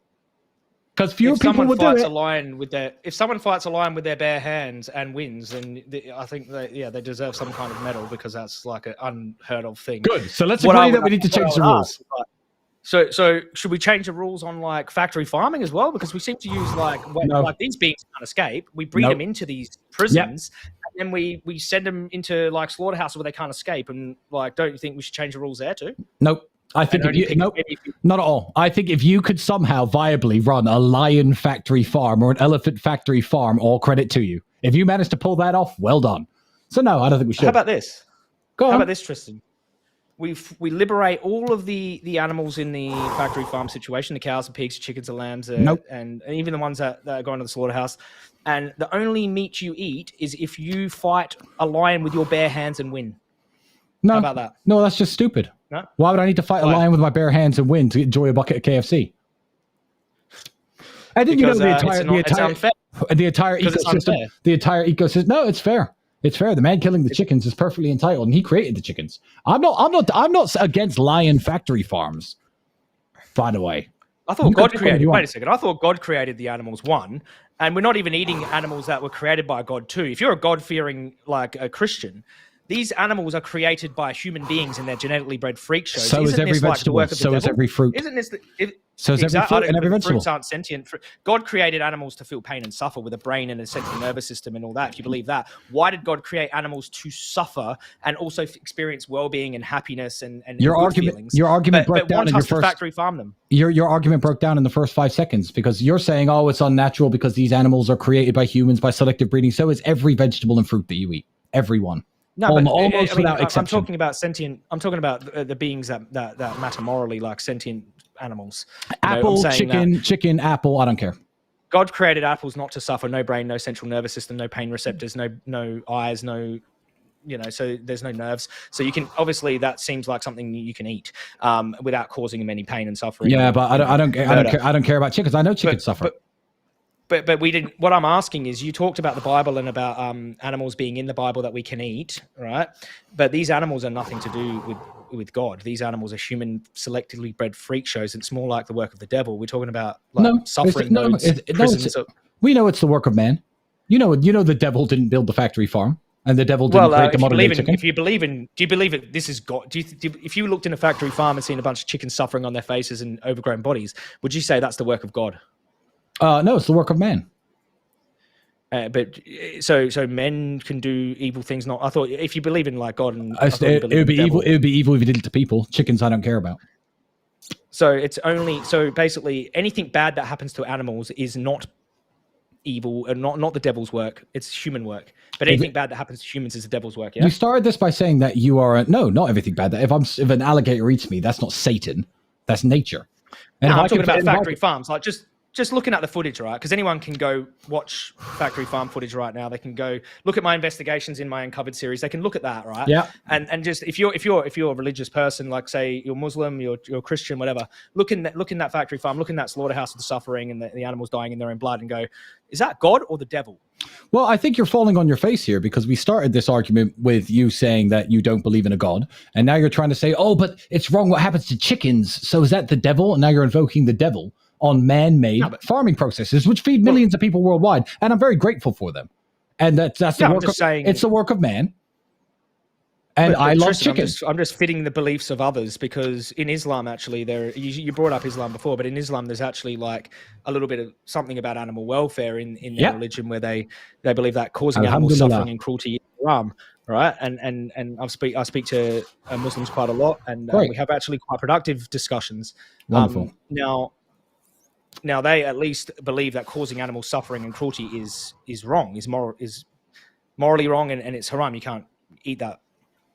Because fewer people would do it. If someone fights a lion with their bare hands and wins, then I think they deserve some kind of medal because that's like an unheard of thing. Good. So let's agree that we need to change the rules. So should we change the rules on like factory farming as well? Because we seem to use like these beings can't escape. We breed them into these prisons, and then we send them into like slaughterhouses where they can't escape. And like, don't you think we should change the rules there too? Nope. I think not at all. I think if you could somehow viably run a lion factory farm or an elephant factory farm, all credit to you. If you managed to pull that off, well done. So no, I don't think we should. How about this? Go on. How about this, Tristan? We liberate all of the animals in the factory farm situation, the cows, the pigs, the chickens, the lambs, and even the ones that are going to the slaughterhouse. And the only meat you eat is if you fight a lion with your bare hands and win. No, how about that? No, that's just stupid. No? Why would I need to fight a lion with my bare hands and win to enjoy a bucket of KFC? I think because, the entire ecosystem. The entire ecosystem. No, it's fair. It's fair. The man killing the chickens is perfectly entitled, and he created the chickens. I'm not against lion factory farms. By the way, I thought God created. Wait a second. I thought God created the animals one, and we're not even eating animals that were created by God two. If you're a God-fearing like a Christian, these animals are created by human beings in their genetically bred freak shows. So is every vegetable. So is every fruit. Isn't this? So is every fruit and every vegetable. Fruits aren't sentient. God created animals to feel pain and suffer with a brain and a central nervous system and all that. If you believe that, why did God create animals to suffer and also experience well-being and happiness and your argument? Your argument broke down in your first factory farm them. Your argument broke down in the first 5 seconds because you're saying, oh, it's unnatural because these animals are created by humans by selective breeding. So is every vegetable and fruit that you eat. Every one. No, but almost without exception. I'm talking about sentient. I'm talking about the beings that matter morally, like sentient animals. Apple, chicken, apple. I don't care. God created apples not to suffer. No brain, no central nervous system, no pain receptors, no eyes, no. So there's no nerves. So you can obviously that seems like something you can eat without causing them any pain and suffering. Yeah, but I don't care about chickens. I know chickens suffer. But we didn't. What I'm asking is, you talked about the Bible and about animals being in the Bible that we can eat, right? But these animals are nothing to do with God. These animals are human, selectively bred freak shows. It's more like the work of the devil. We're talking about suffering modes. We know it's the work of man. You know the devil didn't build the factory farm. And the devil didn't create the modern day chicken. Do you believe it? This is God? If you looked in a factory farm and seen a bunch of chickens suffering on their faces and overgrown bodies, would you say that's the work of God? No, it's the work of man. But so men can do evil things. Not, I thought if you believe in like God, and it would be evil. It would be evil if you did it to people. Chickens, I don't care about. So basically anything bad that happens to animals is not evil and not the devil's work. It's human work. But anything bad that happens to humans is the devil's work. Yeah. You started this by saying that you are not everything bad. That if an alligator eats me, that's not Satan. That's nature. And I'm talking about factory farms. Like just looking at the footage, right? Because anyone can go watch factory farm footage right now. They can go look at my investigations in my Uncovered series. They can look at that, right? Yeah. And just if you're a religious person, like say you're Muslim, you're Christian, whatever, look in that factory farm, look in that slaughterhouse of the suffering and the animals dying in their own blood, and go, is that God or the devil? Well, I think you're falling on your face here, because we started this argument with you saying that you don't believe in a God, and now you're trying to say, oh, but it's wrong what happens to chickens. So is that the devil? And now you're invoking the devil on man-made farming processes, which feed millions of people worldwide, and I'm very grateful for them. And that's the work it's the work of man. And I love chickens. I'm just fitting the beliefs of others, because in Islam, actually, you brought up Islam before, but in Islam, there's actually like a little bit of something about animal welfare in their religion, where they believe that causing animals suffering and cruelty is haram, right? And I speak to Muslims quite a lot, and we have actually quite productive discussions. Wonderful. Now they at least believe that causing animal suffering and cruelty is wrong, is morally wrong, and it's haram. You can't eat that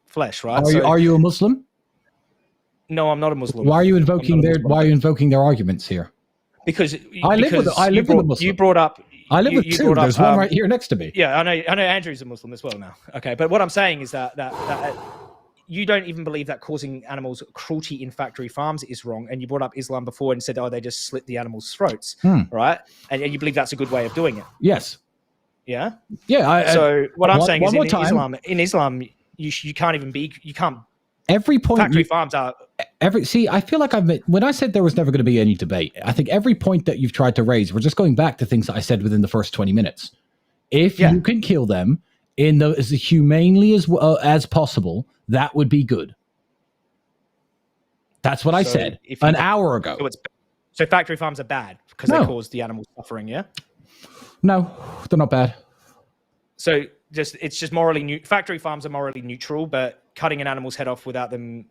flesh, right? Are you a Muslim? No, I'm not a Muslim. Why are you invoking their arguments here? Because I live with a Muslim. You brought up. I live with two. There's one right here next to me. Yeah, I know. Andrew's a Muslim as well now. Okay, but what I'm saying is that you don't even believe that causing animals cruelty in factory farms is wrong. And you brought up Islam before and said, oh, they just slit the animals' throats, right? And you believe that's a good way of doing it. Yes. Yeah? Yeah. So what I'm saying is in Islam, you can't even be, you can't. Every point factory farms are. I feel like when I said there was never going to be any debate, I think every point that you've tried to raise, we're just going back to things that I said within the first 20 minutes. If you can kill them as humanely as possible, that would be good. That's what I said an hour ago. So factory farms are bad because they cause the animals suffering, yeah? No, they're not bad. So it's just morally factory farms are morally neutral, but cutting an animal's head off without them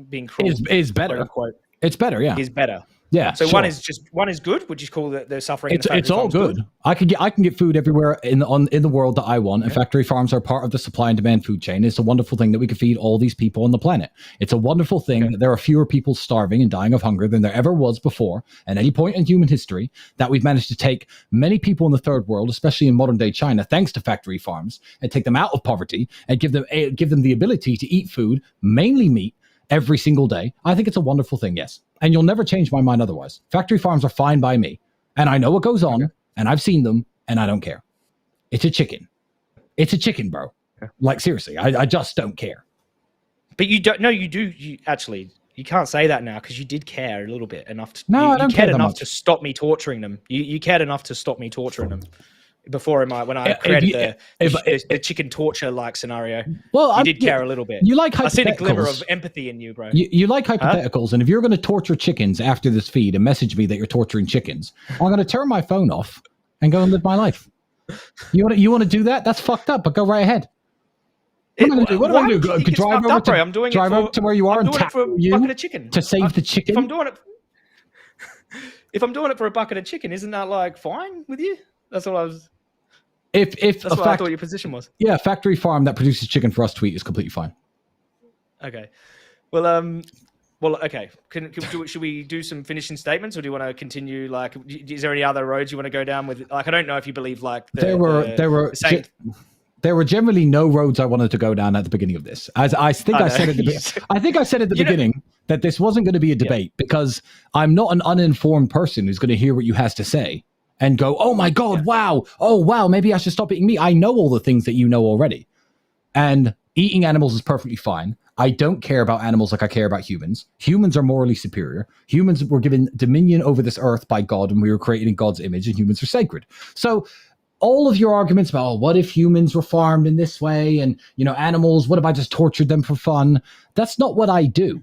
being cruel is better. Quote, unquote, it's better, yeah. Is better. Yeah. So one is good. Would you call the suffering? It's all good. I can get food everywhere in the world that I want, and factory farms are part of the supply and demand food chain. It's a wonderful thing that we can feed all these people on the planet. It's a wonderful thing that there are fewer people starving and dying of hunger than there ever was before at any point in human history. That we've managed to take many people in the third world, especially in modern day China, thanks to factory farms, and take them out of poverty and give them the ability to eat food, mainly meat, every single day. I think it's a wonderful thing, yes. And you'll never change my mind otherwise. Factory farms are fine by me. And I know what goes on, and I've seen them, and I don't care. It's a chicken. It's a chicken, bro. Like, seriously, I just don't care. But you don't, no, you do. You can't say that now, because you did care a little bit enough. I don't care enough to stop me torturing them. You cared enough to stop me torturing them. Before when I created the chicken torture like scenario, you did care a little bit. You like hypotheticals. I seen a glimmer of empathy in you, bro. You like hypotheticals, and if you're going to torture chickens after this feed and message me that you're torturing chickens, I'm going to turn my phone off and go and live my life. You want to do that? That's fucked up, but go right ahead. What am I going to do? Drive over to where you are and tackle you bucket of chicken to save the chicken? If I'm doing it for a bucket of chicken, isn't that like fine with you? That's what I was. That's what I thought your position was. Yeah, factory farm that produces chicken for us to eat is completely fine. Okay, well, Well, okay. Should we do some finishing statements, or do you want to continue? Like, is there any other roads you want to go down with? Like, I don't know if you believe like there were generally no roads I wanted to go down at the beginning of this. As I think I said at the beginning that this wasn't going to be a debate because I'm not an uninformed person who's going to hear what you has to say and go, oh my God, wow. Oh, wow. Maybe I should stop eating meat. I know all the things that you know already. And eating animals is perfectly fine. I don't care about animals like I care about humans. Humans are morally superior. Humans were given dominion over this earth by God, and we were created in God's image, and humans are sacred. So all of your arguments about, oh, what if humans were farmed in this way? And, animals, what if I just tortured them for fun? That's not what I do.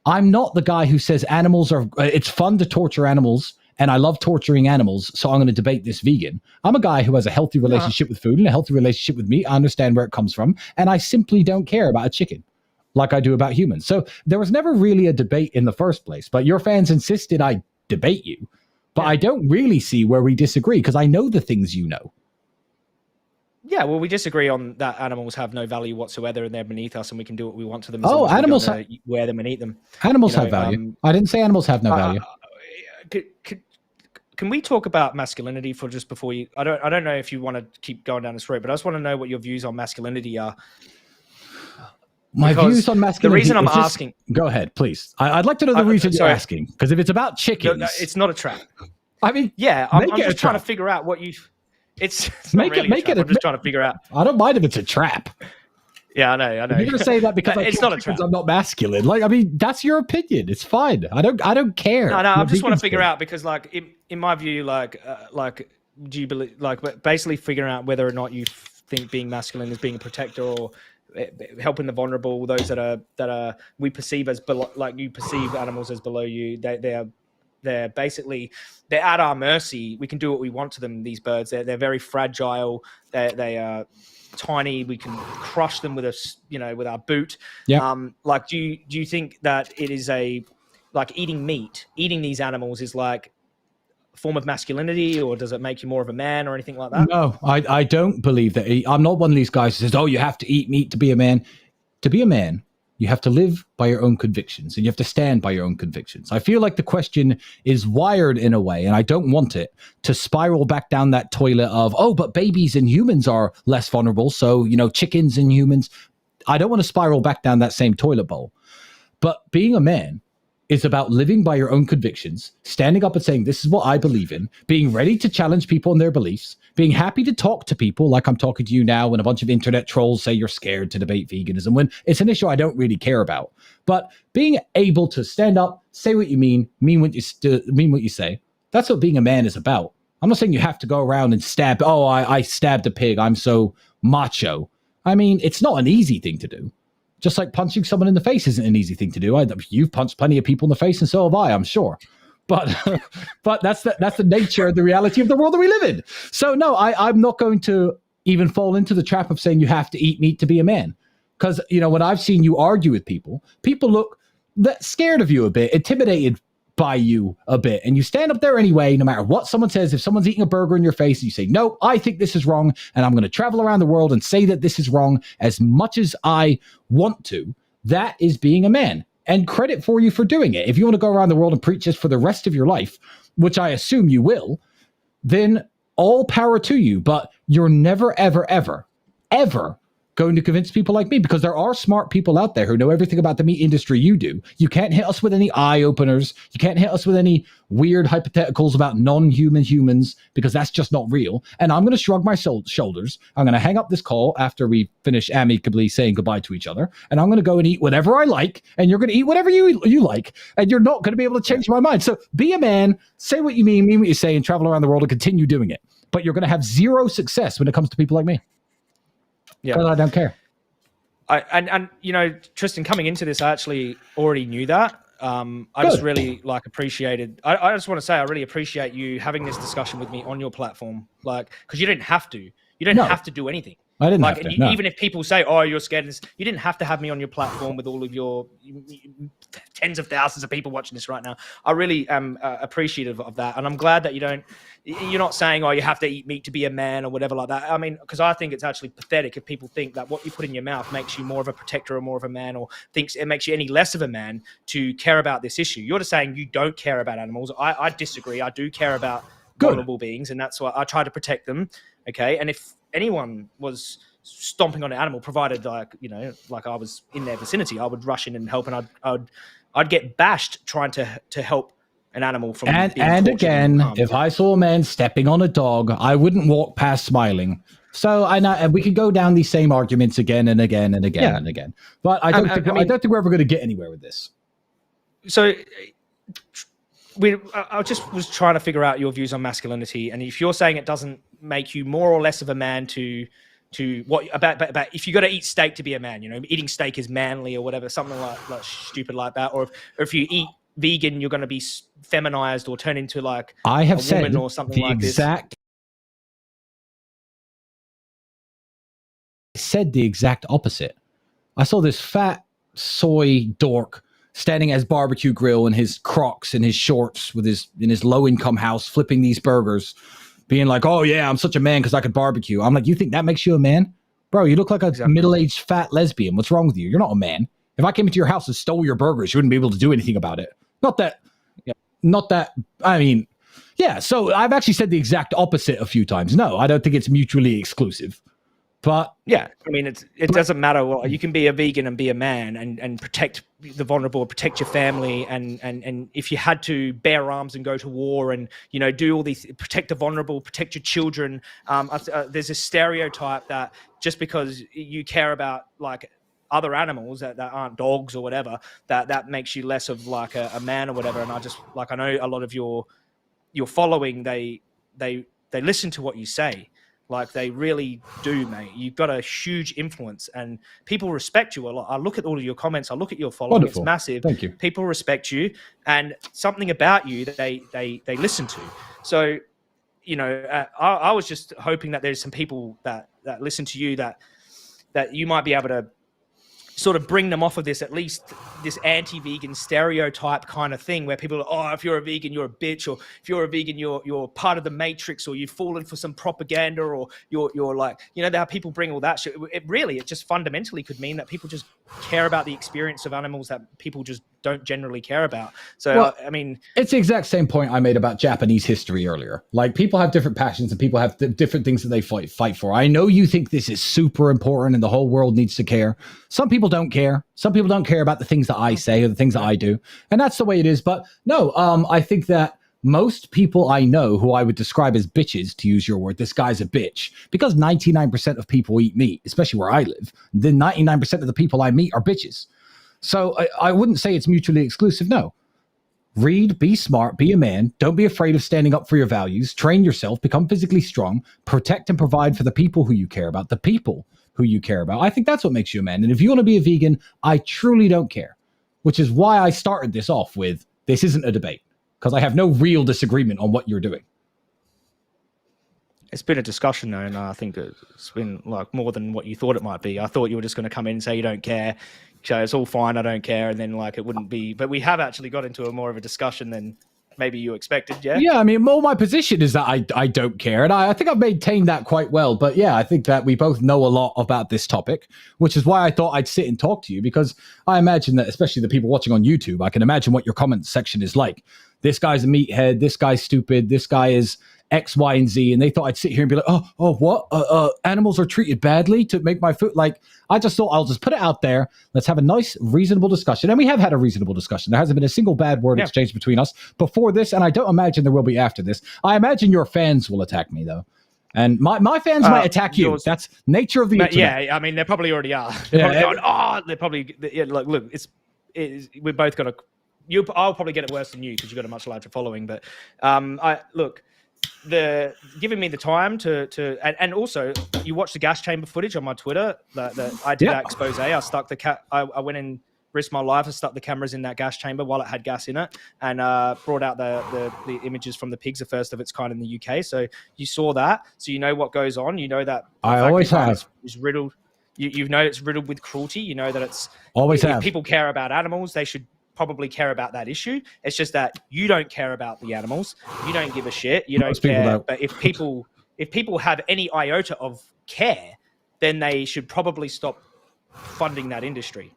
I'm not the guy who says it's fun to torture animals, and I love torturing animals, so I'm going to debate this vegan. I'm a guy who has a healthy relationship with food and a healthy relationship with meat. I understand where it comes from, and I simply don't care about a chicken like I do about humans. So there was never really a debate in the first place, but your fans insisted I debate you. But I don't really see where we disagree because I know the things you know. Yeah, well, we disagree on that animals have no value whatsoever and they're beneath us and we can do what we want to them. Animals wear them and eat them. Animals have value. I didn't say animals have no value. Can we talk about masculinity for just before you? I don't know if you want to keep going down this road, but I just want to know what your views on masculinity are. My views on masculinity. The reason I'm asking. Go ahead, please. I'd like to know the reason you're asking, because if it's about chickens, no, it's not a trap. I mean, yeah, I'm just trying to figure out what you. It's not really a trap. I'm just trying to figure out. I don't mind if it's a trap. Yeah, I know. If you're gonna say that because it's not a trap. I'm not masculine. Like, I mean, that's your opinion. It's fine. I don't care. No, I just want to figure out because, like, in my view, like, do you believe, like, basically figuring out whether or not you think being masculine is being a protector or helping the vulnerable, those that are we perceive as below, like you perceive animals as below you. They're basically they're at our mercy. We can do what we want to them. These birds, they're very fragile. They are tiny. We can crush them with with our boot. Yeah. Like, do you think that it is like eating these animals is like form of masculinity, or does it make you more of a man or anything like that? No, I don't believe that. I'm not one of these guys who says, oh, you have to eat meat to be a man. To be a man, you have to live by your own convictions and you have to stand by your own convictions. I feel like the question is wired in a way, and I don't want it to spiral back down that toilet of, oh, but babies and humans are less vulnerable. So, chickens and humans. I don't want to spiral back down that same toilet bowl. But being a man is about living by your own convictions, standing up and saying, this is what I believe in, being ready to challenge people in their beliefs, being happy to talk to people like I'm talking to you now when a bunch of internet trolls say you're scared to debate veganism, when it's an issue I don't really care about. But being able to stand up, say what you mean what you say, that's what being a man is about. I'm not saying you have to go around and stab, I stabbed a pig, I'm so macho. I mean, it's not an easy thing to do. Just like punching someone in the face isn't an easy thing to do. You've punched plenty of people in the face, and so have I, I'm sure. But that's the nature, the reality of the world that we live in. So no, I'm not going to even fall into the trap of saying you have to eat meat to be a man. Because, when I've seen you argue with people look scared of you a bit, intimidated by you a bit, and you stand up there anyway, no matter what someone says. If someone's eating a burger in your face, you say, no, I think this is wrong, and I'm going to travel around the world and say that this is wrong as much as I want to. That is being a man, and credit for you for doing it. If you want to go around the world and preach this for the rest of your life, which I assume you will, then all power to you. But you're never, ever, ever, ever going to convince people like me, because there are smart people out there who know everything about the meat industry you do. You can't hit us with any eye openers. You can't hit us with any weird hypotheticals about non-human humans, because that's just not real. And I'm going to shrug my shoulders. I'm going to hang up this call after we finish amicably saying goodbye to each other. And I'm going to go and eat whatever I like. And you're going to eat whatever you like. And you're not going to be able to change my mind. So be a man, say what you mean what you say, and travel around the world and continue doing it. But you're going to have zero success when it comes to people like me. Yeah, because I don't care. And Tristan, coming into this, I actually already knew that. I just really appreciated. I just want to say I really appreciate you having this discussion with me on your platform, because you didn't have to. You don't have to do anything. I didn't like, have to. No. Even if people say, "Oh, you're scared," you didn't have to have me on your platform with all of your tens of thousands of people watching this right now. I really am appreciative of that, and I'm glad that you're not saying, "Oh, you have to eat meat to be a man" or whatever like that. I mean, because I think it's actually pathetic if people think that what you put in your mouth makes you more of a protector or more of a man, or thinks it makes you any less of a man to care about this issue. You're just saying you don't care about animals. I disagree. I do care about vulnerable beings, and that's why I try to protect them. Okay, and if anyone was stomping on an animal, provided like I was in their vicinity, I would rush in and help, and I'd get bashed trying to help an animal from being and again, if I saw a man stepping on a dog, I wouldn't walk past smiling. So and we could go down these same arguments again and again and again and again. But I don't think we're ever going to get anywhere with this. So I just was trying to figure out your views on masculinity, and if you're saying it doesn't make you more or less of a man to what about if you got to eat steak to be a man, eating steak is manly or whatever, something like stupid like that, or if you eat vegan, you're going to be feminized or turn into like I have a woman or something like this. Said the exact opposite. I saw this fat soy dork standing at his barbecue grill in his Crocs and his shorts in his low income house, flipping these burgers, being like, "Oh yeah, I'm such a man because I could barbecue." I'm like, you think that makes you a man? Bro, you look like a middle-aged fat lesbian. What's wrong with you? You're not a man. If I came into your house and stole your burgers, you wouldn't be able to do anything about it. I mean, yeah, so I've actually said the exact opposite a few times. No, I don't think it's mutually exclusive. But yeah, I mean, it doesn't matter. Well, you can be a vegan and be a man and protect the vulnerable, protect your family, and if you had to bear arms and go to war and do all these, protect the vulnerable, protect your children. There's a stereotype that just because you care about like other animals that aren't dogs or whatever, that makes you less of like a man or whatever. And I know a lot of your following, they listen to what you say. Like they really do, mate. You've got a huge influence and people respect you a lot. I look at all of your comments. I look at your following. Wonderful. It's massive. Thank you. People respect you and something about you that they listen to. So, I was just hoping that there's some people that listen to you that you might be able to sort of bring them off of this, at least this anti-vegan stereotype kind of thing where people are, "Oh, if you're a vegan, you're a bitch," or "If you're a vegan, you're part of the matrix," or "You've fallen for some propaganda," or you're like, how people bring all that shit. It just fundamentally could mean that people just care about the experience of animals that people just don't generally care about. So, well, I mean, it's the exact same point I made about Japanese history earlier. Like people have different passions and people have different things that they fight for. I know you think this is super important and the whole world needs to care. Some people don't care. Some people don't care about the things that I say or the things that I do. And that's the way it is. But no, I think that most people I know who I would describe as bitches, to use your word, this guy's a bitch, because 99% of people eat meat, especially where I live. Then 99% of the people I meet are bitches. So I wouldn't say it's mutually exclusive. No. Read, be smart, be a man. Don't be afraid of standing up for your values. Train yourself, become physically strong, protect and provide for the people who you care about, I think that's what makes you a man. And if you want to be a vegan, I truly don't care, which is why I started this off with, this isn't a debate, because I have no real disagreement on what you're doing. It's been a discussion though, and I think it's been like more than what you thought it might be. I thought you were just going to come in and say you don't care, so it's all fine, I don't care, and then like it wouldn't be. But we have actually got into a more of a discussion than maybe you expected. Yeah, I mean, my position is that I don't care, and I think I've maintained that quite well. But yeah, I think that we both know a lot about this topic, which is why I thought I'd sit and talk to you, because I imagine that, especially the people watching on YouTube, I can imagine what your comment section is like. This guy's a meathead, this guy's stupid, this guy is X, Y, and Z, and they thought I'd sit here and be like, what? Animals are treated badly to make my food. Like, I just thought I'll just put it out there. Let's have a nice, reasonable discussion. And we have had a reasonable discussion. There hasn't been a single bad word exchanged between us before this, and I don't imagine there will be after this. I imagine your fans will attack me, though. And my fans might attack you. That's nature of the internet. Yeah, I mean, they probably already are. They're probably going, look, we're both going to, I'll probably get it worse than you because you've got a much larger following. But giving me the time to and also you watch the gas chamber footage on my Twitter that I did that expose. I stuck the cat. I went and risked my life. I stuck the cameras in that gas chamber while it had gas in it, and brought out the images from the pigs, the first of its kind in the UK. So you saw that, so you know what goes on. You know that I always have. Is riddled. You know it's riddled with cruelty. You know that it's always if have. People care about animals, they should probably care about that issue. It's just that you don't care about the animals. You don't give a shit. You don't care. But if people have any iota of care, then they should probably stop funding that industry.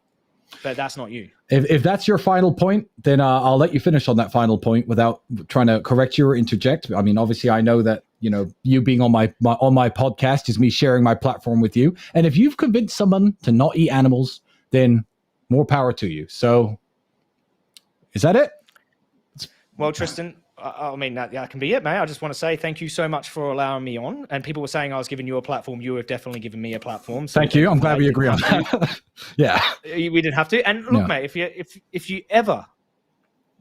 But that's not you. If that's your final point, then I'll let you finish on that final point without trying to correct you or interject. I mean, obviously, I know that you being on my podcast is me sharing my platform with you. And if you've convinced someone to not eat animals, then more power to you. So, is that it? Well, Tristan, I mean, that can be it, mate. I just want to say thank you so much for allowing me on. And people were saying I was giving you a platform. You have definitely given me a platform. So thank you. I'm glad we agree on that. Yeah. We didn't have to. And look, mate, if you ever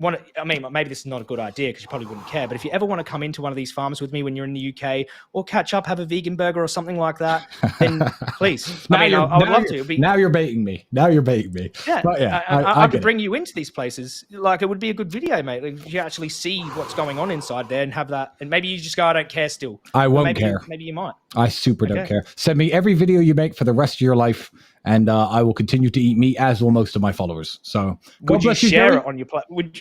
want to, I mean, maybe this is not a good idea because you probably wouldn't care, but if you ever want to come into one of these farms with me when you're in the UK or catch up, have a vegan burger or something like that, then please. I would love to. Now you're baiting me. Yeah. But yeah, I could bring you into these places. Like, it would be a good video, mate. Like, if you actually see what's going on inside there and have that, and maybe you just go, I don't care still. I won't care. Maybe you might. I super don't care. Send me every video you make for the rest of your life, and I will continue to eat meat, as will most of my followers. So, would you share it on your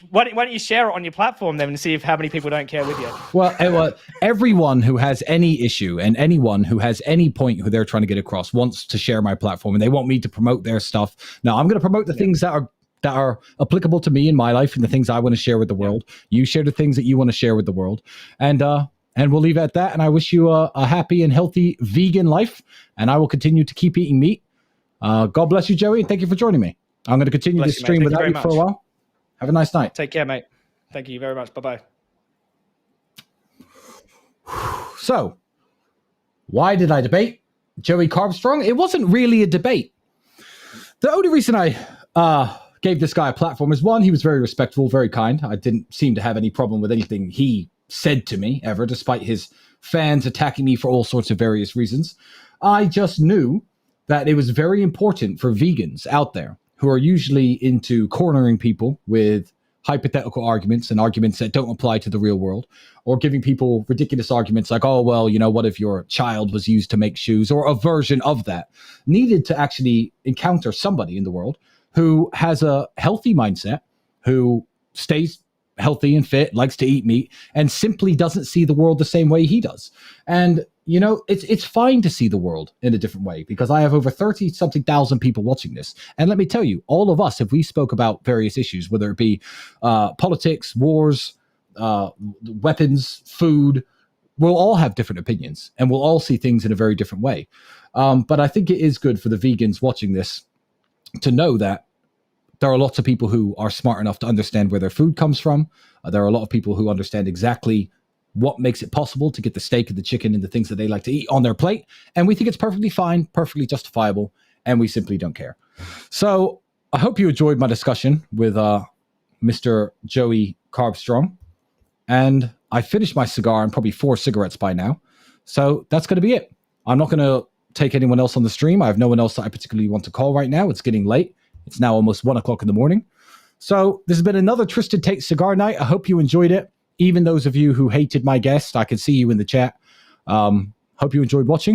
why don't you share it on your platform then and see if how many people don't care with you? Well, everyone who has any issue and anyone who has any point who they're trying to get across wants to share my platform, and they want me to promote their stuff. Now, I'm going to promote the things that are applicable to me in my life and the things I want to share with the world. You share the things that you want to share with the world, and we'll leave it at that. And I wish you a happy and healthy vegan life, and I will continue to keep eating meat. God bless you, Joey, and thank you for joining me. I'm going to continue this stream without you for a while. Have a nice night. Take care, mate. Thank you very much. Bye-bye. So, why did I debate Joey Carbstrong? It wasn't really a debate. The only reason I gave this guy a platform is, one, he was very respectful, very kind. I didn't seem to have any problem with anything he said to me ever, despite his fans attacking me for all sorts of various reasons. I just knew that it was very important for vegans out there who are usually into cornering people with hypothetical arguments and arguments that don't apply to the real world, or giving people ridiculous arguments like, oh, well, what if your child was used to make shoes, or a version of that, needed to actually encounter somebody in the world who has a healthy mindset, who stays healthy and fit, likes to eat meat, and simply doesn't see the world the same way he does. And it's fine to see the world in a different way, because I have over 30-something thousand people watching this. And let me tell you, all of us, if we spoke about various issues, whether it be politics, wars, weapons, food, we'll all have different opinions, and we'll all see things in a very different way. But I think it is good for the vegans watching this to know that there are lots of people who are smart enough to understand where their food comes from. There are a lot of people who understand exactly what makes it possible to get the steak and the chicken and the things that they like to eat on their plate. And we think it's perfectly fine, perfectly justifiable, and we simply don't care. So I hope you enjoyed my discussion with Mr. Joey Carbstrong. And I finished my cigar and probably 4 cigarettes by now. So that's going to be it. I'm not going to take anyone else on the stream. I have no one else that I particularly want to call right now. It's getting late. It's now almost 1 o'clock in the morning. So this has been another Tristan Tate cigar night. I hope you enjoyed it. Even those of you who hated my guest, I can see you in the chat. Hope you enjoyed watching.